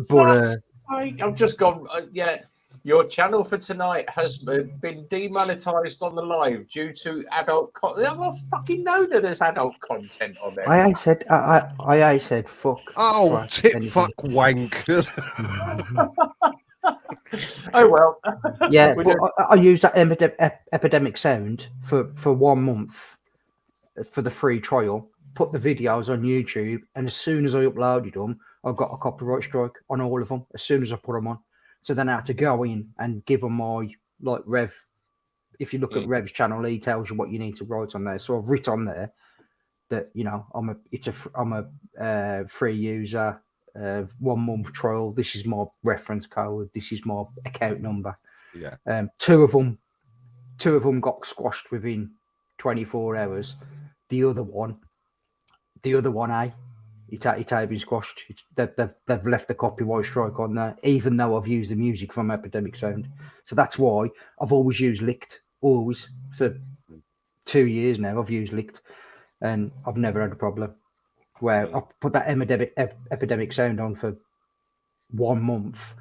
But I've just gone. Yeah, your channel for tonight has been demonetized on the live due to adult content. I fucking know that there's adult content on there. I said fuck. Oh, tit fuck wank. Oh well. Yeah, but I used that Epidemic Sound for 1 month for the free trial. Put the videos on YouTube, and as soon as I uploaded them, I got a copyright strike on all of them. As soon as I put them on, so then I had to go in and give them my Rev. If you look at Rev's channel, he tells you what you need to write on there. So I've written on there that I'm a free user. 1 month trial. This is my reference code. This is my account number. Yeah. Two of them got squashed within 24 hours. The other one, it's been squashed. They've left the copyright strike on there, even though I've used the music from Epidemic Sound. So that's why I've always used Licked. Always for 2 years now. I've used Licked, and I've never had a problem. Where I put that Epidemic Sound on for 1 month,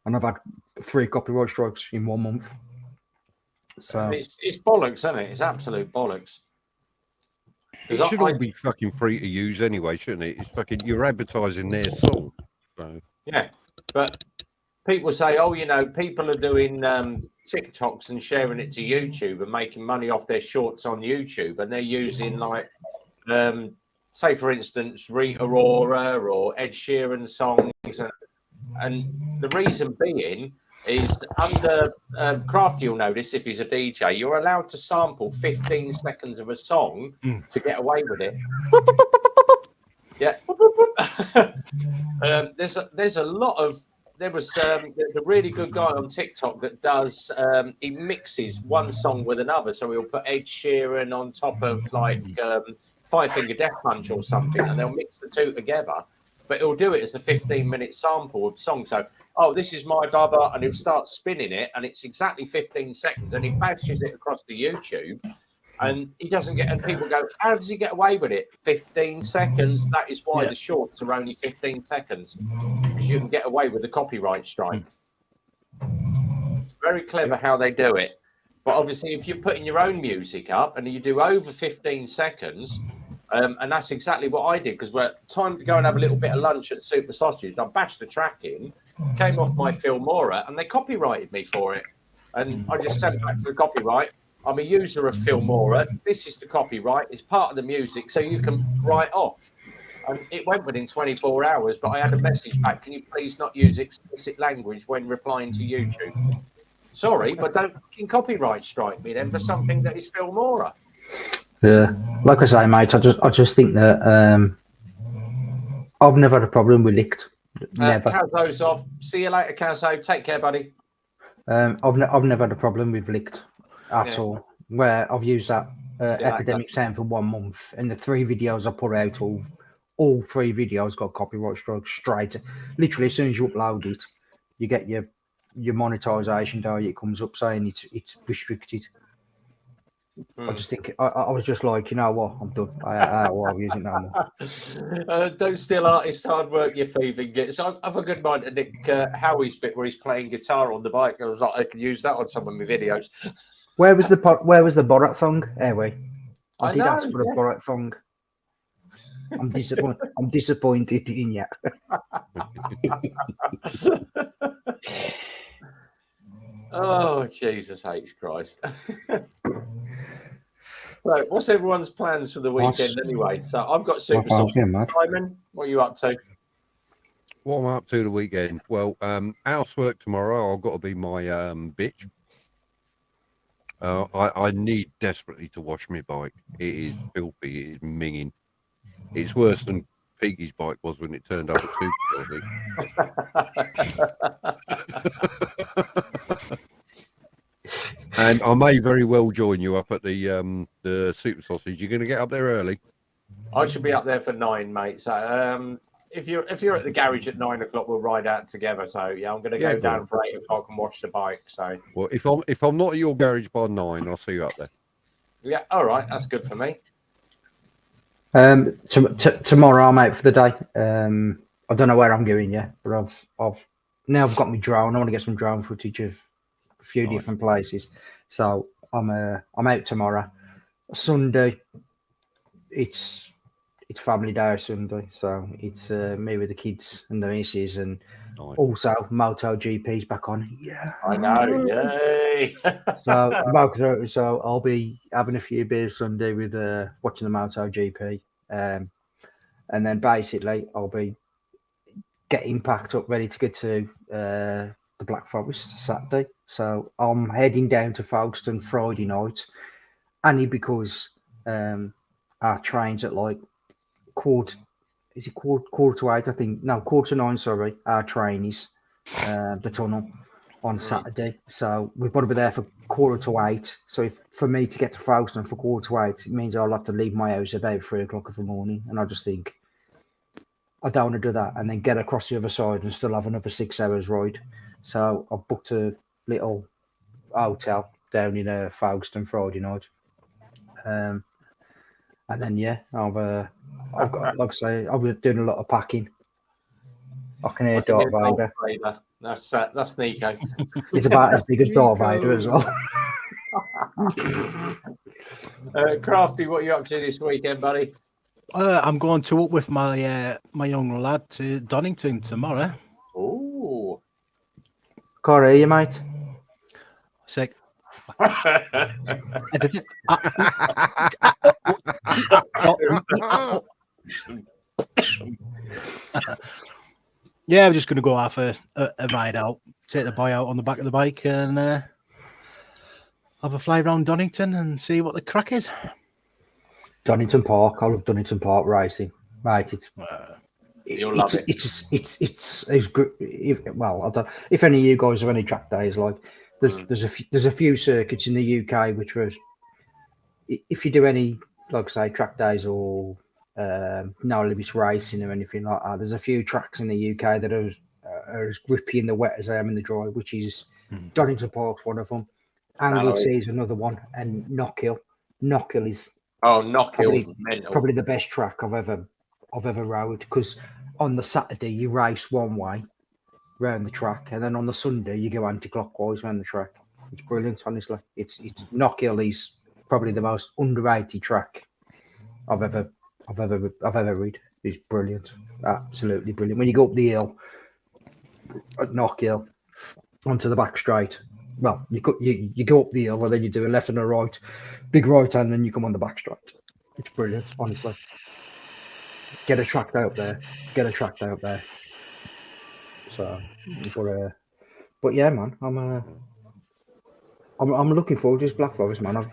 and I've had 3 copyright strikes in 1 month. So it's bollocks, isn't it? It's absolute bollocks. It should all be fucking free to use anyway, shouldn't it? It's fucking, you're advertising their song. So. Yeah, but people say, oh, people are doing TikToks and sharing it to YouTube and making money off their shorts on YouTube, and they're using say for instance, Rita Ora or Ed Sheeran songs, and the reason being is under Crafty will know this if he's a DJ, you're allowed to sample 15 seconds of a song to get away with it. Yeah. There's a lot of there's a really good guy on TikTok that does he mixes one song with another, so he'll put Ed Sheeran on top of Five Finger Death Punch or something, and they'll mix the two together. But he'll do it as a 15-minute sample of the song. So, this is my dubber, and he'll start spinning it, and it's exactly 15 seconds, and he bashes it across the YouTube, and he doesn't get. And people go, "How does he get away with it? 15 seconds. That is why the shorts are only 15 seconds, because you can get away with the copyright strike." Very clever how they do it. But obviously, if you're putting your own music up and you do over 15 seconds, and that's exactly what I did, because we're time to go and have a little bit of lunch at Super Sausage. I bashed the track in, came off my Filmora, and they copyrighted me for it. And I just sent back to the copyright. I'm a user of Filmora. This is the copyright. It's part of the music, so you can write off. And it went within 24 hours, but I had a message back. Can you please not use explicit language when replying to YouTube? Sorry, but don't fucking copyright strike me then for something that is Filmora. Yeah, like I say, mate, I just think that I've never had a problem with Licked. Never. Kazo's off. See you later, Kazo. Take care, buddy. I've never had a problem with Licked at all. Where I've used that Epidemic Sound for 1 month, and the 3 videos I put out, all 3 videos got copyright strikes straight. Literally, as soon as you upload it, you get your monetization date. It comes up saying it's restricted. I just think I was just like, you know what, I'm done. I won't use it no more. Don't steal artist hard work, you thieving gits. I've a good mind to Nick Howie's bit where he's playing guitar on the bike. I was like, I could use that on some of my videos. Where was the Borat song? Anyway, I did ask for the Borat song. I'm disappointed in you. Oh, Jesus H. Christ. So, what's everyone's plans for the weekend anyway? So, I've got Super sounds Sausage. good, mate. Simon, what are you up to? What am I up to the weekend? Well, housework tomorrow. I've got to be my bitch. I need desperately to wash my bike. It is filthy. It is minging. It's worse than Piggy's bike was when it turned up at Super Sausage. And I may very well join you up at the Super Sausage. You're going to get up there early? I should be up there for 9, mate. So, if you're at the garage at 9 o'clock, we'll ride out together. So, yeah, I'm going to go down for 8 o'clock and wash the bike. So, well, if I'm not at your garage by 9, I'll see you up there. yeah, all right, that's good for me. Tomorrow I'm out for the day. I don't know where I'm going yet, but I've got my drone. I want to get some drone footage of a few different places. So I'm out tomorrow. Sunday, it's family day Sunday, so it's me with the kids and the missus, and also MotoGP's back on. Yeah, I know. Yay! So I'll be having a few beers Sunday with watching the MotoGP, and then basically I'll be getting packed up, ready to go to the Black Forest Saturday. So I'm heading down to Folkestone Friday night, only because our train's at like quarter to 8, I think. No, 8:45, sorry. Our train is the tunnel on Saturday. So we've got to be there for 7:45. So for me to get to Folkestone for 7:45, it means I'll have to leave my house about 3 o'clock in the morning. And I just think I don't want to do that and then get across the other side and still have another 6 hours ride. So I've booked a little hotel down in Folkestone Friday night. And then I've got, like I say, I've been doing a lot of packing. I can hear Darth Vader. That's Nico. He's about as big as Darth Vader as well. Crafty, what are you up to this weekend, buddy? I'm going to up with my my young lad to Donington tomorrow. Oh, Can't hear you, mate. Sick. Yeah, I'm just going to go off a ride out, take the boy out on the back of the bike, and have a fly around Donington and see what the crack is. Donington Park. I love Donington Park racing, mate. You'll love it. It's good. Well, I don't. If any of you guys have any track days, like there's a few circuits in the UK which was, if you do any, like I say, track days or no limits racing or anything like that, there's a few tracks in the UK that are as grippy in the wet as I am in the dry, which is Donington Park's one of them. Anglesey is another one, and Knockhill. Knockhill is probably the best track I've ever rode, because on the Saturday you race one way round the track, and then on the Sunday you go anti-clockwise around the track. It's brilliant, honestly. It's Knockhill is probably the most underrated track I've ever read. It's brilliant, absolutely brilliant. When you go up the hill at Knockhill onto the back straight, well, you go up the hill and then you do a left and a right, big right hand, and you come on the back straight. It's brilliant, honestly. Get a track day up there. So, but yeah, man, I'm looking forward to this Black Forest, man. I've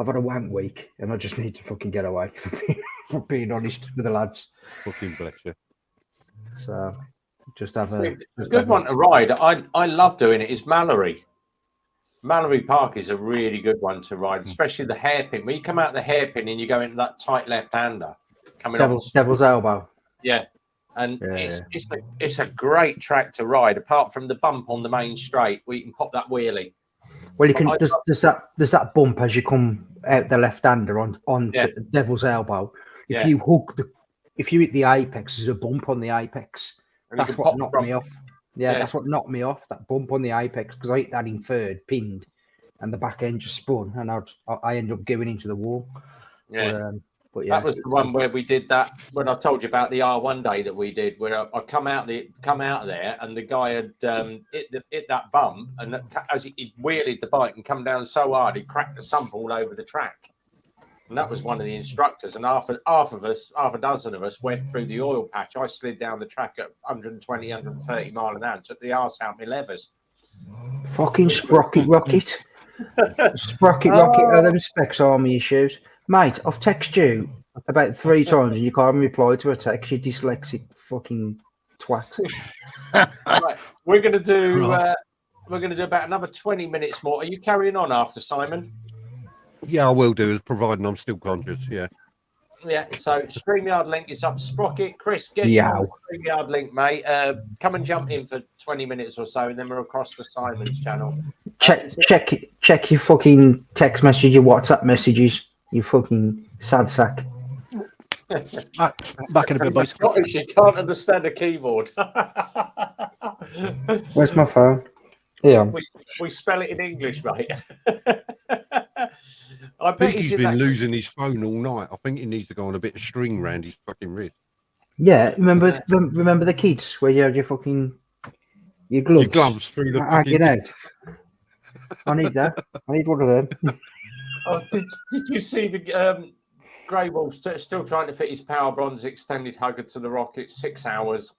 had a wank week, and I just need to fucking get away. For being honest with the lads. Fucking bless you. So, just have a good one to ride. I love doing it. Is Mallory. Mallory Park is a really good one to ride, especially the hairpin. When you come out the hairpin and you go into that tight left-hander, coming off Devil's Elbow. Yeah, and it's a great track to ride. Apart from the bump on the main straight, where you can pop that wheelie. Well, you can. There's that bump as you come out the left-hander on Devil's Elbow. If you hit the apex, there's a bump on the apex. That's what knocked me off. Yeah, that's what knocked me off. That bump on the apex, because I hit that in third, pinned, and the back end just spun, and I ended up going into the wall. Yeah. But yeah, That was the one where we did that when I told you about the R1 day that we did, where I come out of there, and the guy had hit that bump, and as he wheelied the bike and come down so hard, he cracked the sump all over the track. And that was one of the instructors, and half a dozen of us went through the oil patch. I slid down the track at 120, 130 mile an hour, and took the arse out my levers. fucking sprocket rocket. Sprocket rocket are them Specs Army issues. Mate, I've texted you about 3 times and you can't even reply to a text, you dyslexic fucking twat. Right, we're gonna do about another 20 minutes more. Are you carrying on after Simon? Yeah, I will do, providing I'm still conscious. Yeah. Yeah, so StreamYard link is up. Sprocket, Chris, get Yeah. your StreamYard link, mate. Come and jump in for 20 minutes or so, and then we're across to Simon's channel. Check your fucking text message, your WhatsApp messages, you fucking sad sack. Back in a bit, boys. Scottish, you can't understand a keyboard. Where's my phone? Yeah. We spell it in English, mate. I I bet think he's in been that- losing his phone all night. I think he needs to go on a bit of string round his fucking wrist. Yeah, remember the kids where you had your fucking your gloves, Your gloves through the hanging fucking... out. I need that. I need one of them. Oh, did you see the Grey Wolf still trying to fit his Power Bronze extended hugger to the rocket? 6 hours.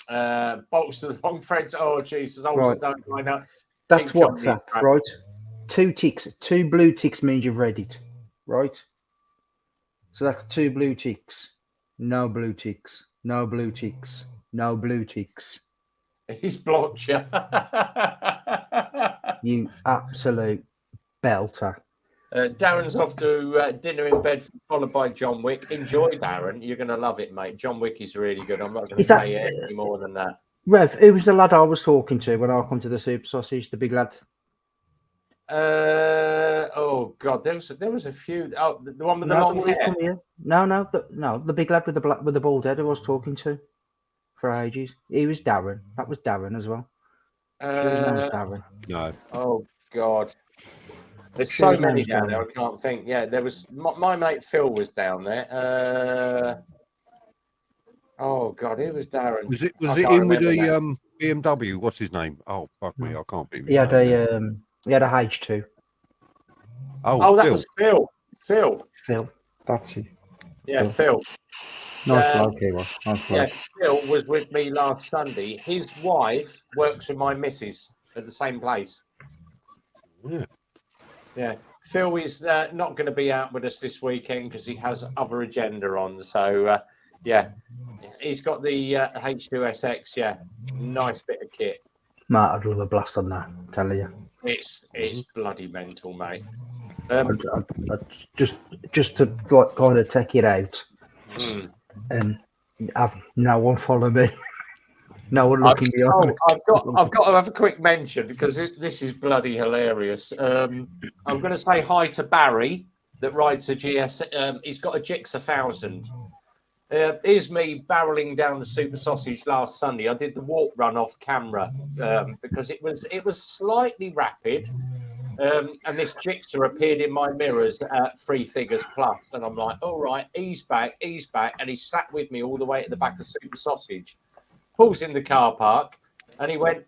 Bolts to the wrong threads. Oh Jesus! I Right. don't find out. That's Think of me, WhatsApp, right? right? 2 ticks, 2 blue ticks means you've read it, right? So that's 2 blue ticks. No blue ticks. No blue ticks. No blue ticks. He's blocked you. You absolute belter. Darren's off to dinner in bed, followed by John Wick. Enjoy, Darren. You're going to love it, mate. John Wick is really good. I'm not going to Is that- say any more than that. Rev, who was the lad I was talking to when I come to the Super Sausage? The big lad. Oh God, there was a few. Oh, the one with the long he's hair. come here. No, the big lad with the bald head I was talking to for ages. He was Darren. That was Darren as well. Sure his name was Darren. No. Oh God, there's Sure so his many name's down there. Darren. I can't think. Yeah, there was my mate Phil was down there. Oh God, who was Darren? Was it I him can't with remember the now. BMW? What's his name? Oh fuck me, I can't be. He had a H2. Oh, that Phil. was Phil. Phil. That's it. Yeah, Phil. Nice bloke he was. Nice Yeah, bloke. Phil was with me last Sunday. His wife works with my missus at the same place. Yeah. Yeah, Phil is not going to be out with us this weekend because he has other agenda on. So, yeah, he's got the H2SX. Yeah, nice bit of kit. Mate, I'd love a blast on that, tell you. It's bloody mental, mate. I'd just to like kind of take it out mm. and have no one follow me. No one looking behind. I've got to have a quick mention because this is bloody hilarious. I'm going to say hi to Barry that rides a GS. He's got a Gixxer 1000. Here's me barreling down the Super Sausage last Sunday. I did the walk run off camera because it was slightly rapid. And this Gixxer appeared in my mirrors at 3 figures plus, and I'm like, all right, ease back, and he sat with me all the way at the back of Super Sausage. Pulls in the car park, and he went,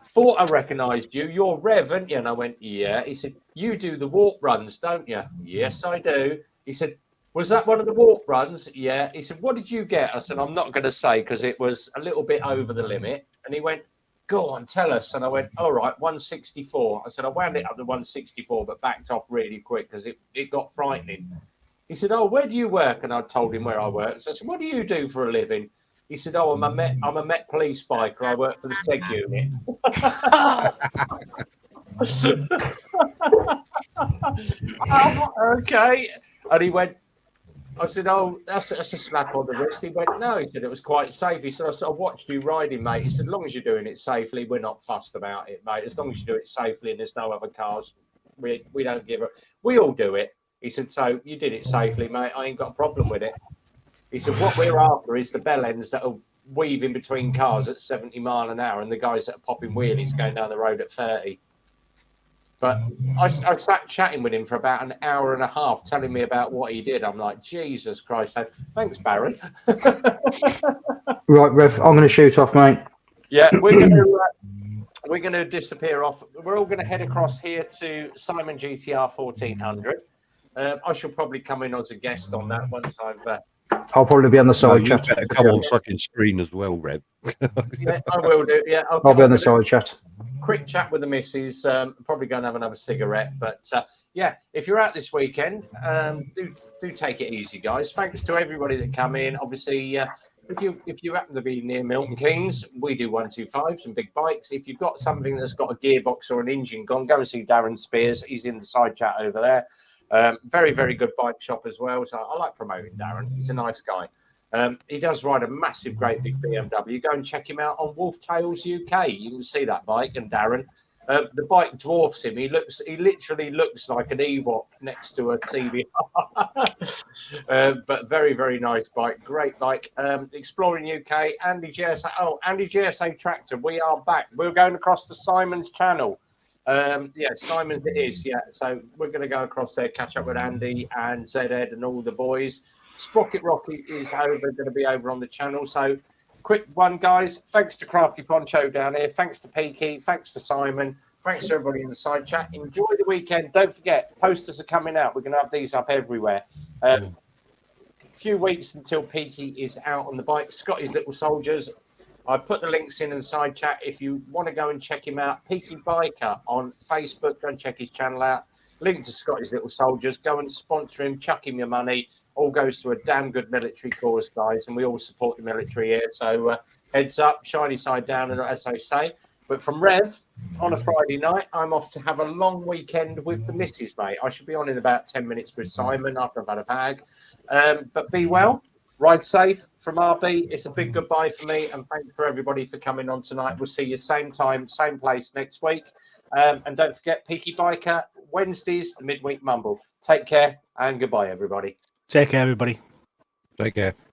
thought I recognised you. You're Rev, aren't you? And I went, yeah. He said, you do the walk runs, don't you? Yes, I do. He said, was that one of the walk runs? Yeah. He said, what did you get? I said, I'm not going to say because it was a little bit over the limit. And he went, go on, tell us. And I went, all right, 164. I said, I wound it up to 164, but backed off really quick because it got frightening. He said, oh, where do you work? And I told him where I work. So I said, what do you do for a living? He said, oh, I'm a Met police biker. I work for the SEG unit. Okay. And he went, I said, oh, that's a slap on the wrist. He went, no. He said, it was quite safe. He said, I watched you riding, mate. He said, as long as you're doing it safely, we're not fussed about it, mate. As long as you do it safely and there's no other cars, we don't give a... We all do it. He said, so you did it safely, mate. I ain't got a problem with it. He said, what we're after is the bell ends that are weaving between cars at 70 mile an hour and the guys that are popping wheelies going down the road at 30. But I sat chatting with him for about an hour and a half, telling me about what he did. I'm like, Jesus Christ! Thanks, Barry. Right, Rev, I'm going to shoot off, mate. Yeah, we're going to disappear off. We're all going to head across here to Simon GTR 1400. I shall probably come in as a guest on that once I've. I'll probably be on the No, side you chat. better come on fucking screen as well, Rev. Yeah, I will do. Yeah, I'll be on the side chat. Quick chat with the missus. Probably going to have another cigarette, but yeah, if you're out this weekend, do take it easy, guys. Thanks to everybody that come in. Obviously, if you happen to be near Milton Keynes, we do 125 some big bikes. If you've got something that's got a gearbox or an engine gone, go and see Darren Spears. He's in the side chat over there. Very, very good bike shop as well. So I like promoting Darren. He's a nice guy. He does ride a massive, great big BMW. Go and check him out on Wolf Tales UK. You can see that bike and Darren. The bike dwarfs him. He literally looks like an Ewok next to a TV. But very, very nice bike. Great bike. Exploring UK. Andy GSA. Oh, Andy GSA Tractor. We are back. We're going across to Simon's channel. Yeah, Simon's it is. Yeah, so we're going to go across there, catch up with Andy and Zed Ed and all the boys. Sprocket Rocky is going to be over on the channel. So quick one, guys. Thanks to Crafty Poncho down here. Thanks to Peaky. Thanks to Simon. Thanks to everybody in the side chat. Enjoy the weekend. Don't forget, posters are coming out. We're going to have these up everywhere. A few weeks until Peaky is out on the bike. Scotty's Little Soldiers. I put the links in the side chat. If you want to go and check him out, Peaky Biker on Facebook. Go and check his channel out. Link to Scotty's Little Soldiers. Go and sponsor him. Chuck him your money. All goes to a damn good military cause, guys, and we all support the military here. So heads up, shiny side down, and as I say. But from Rev, on a Friday night, I'm off to have a long weekend with the missus, mate. I should be on in about 10 minutes with Simon after I've had a bag. But be well, ride safe. From RB, it's a big goodbye for me, and thanks for everybody for coming on tonight. We'll see you same time, same place next week. And don't forget, Peaky Biker, Wednesdays, the Midweek Mumble. Take care, and goodbye, everybody. Take care, everybody. Take care.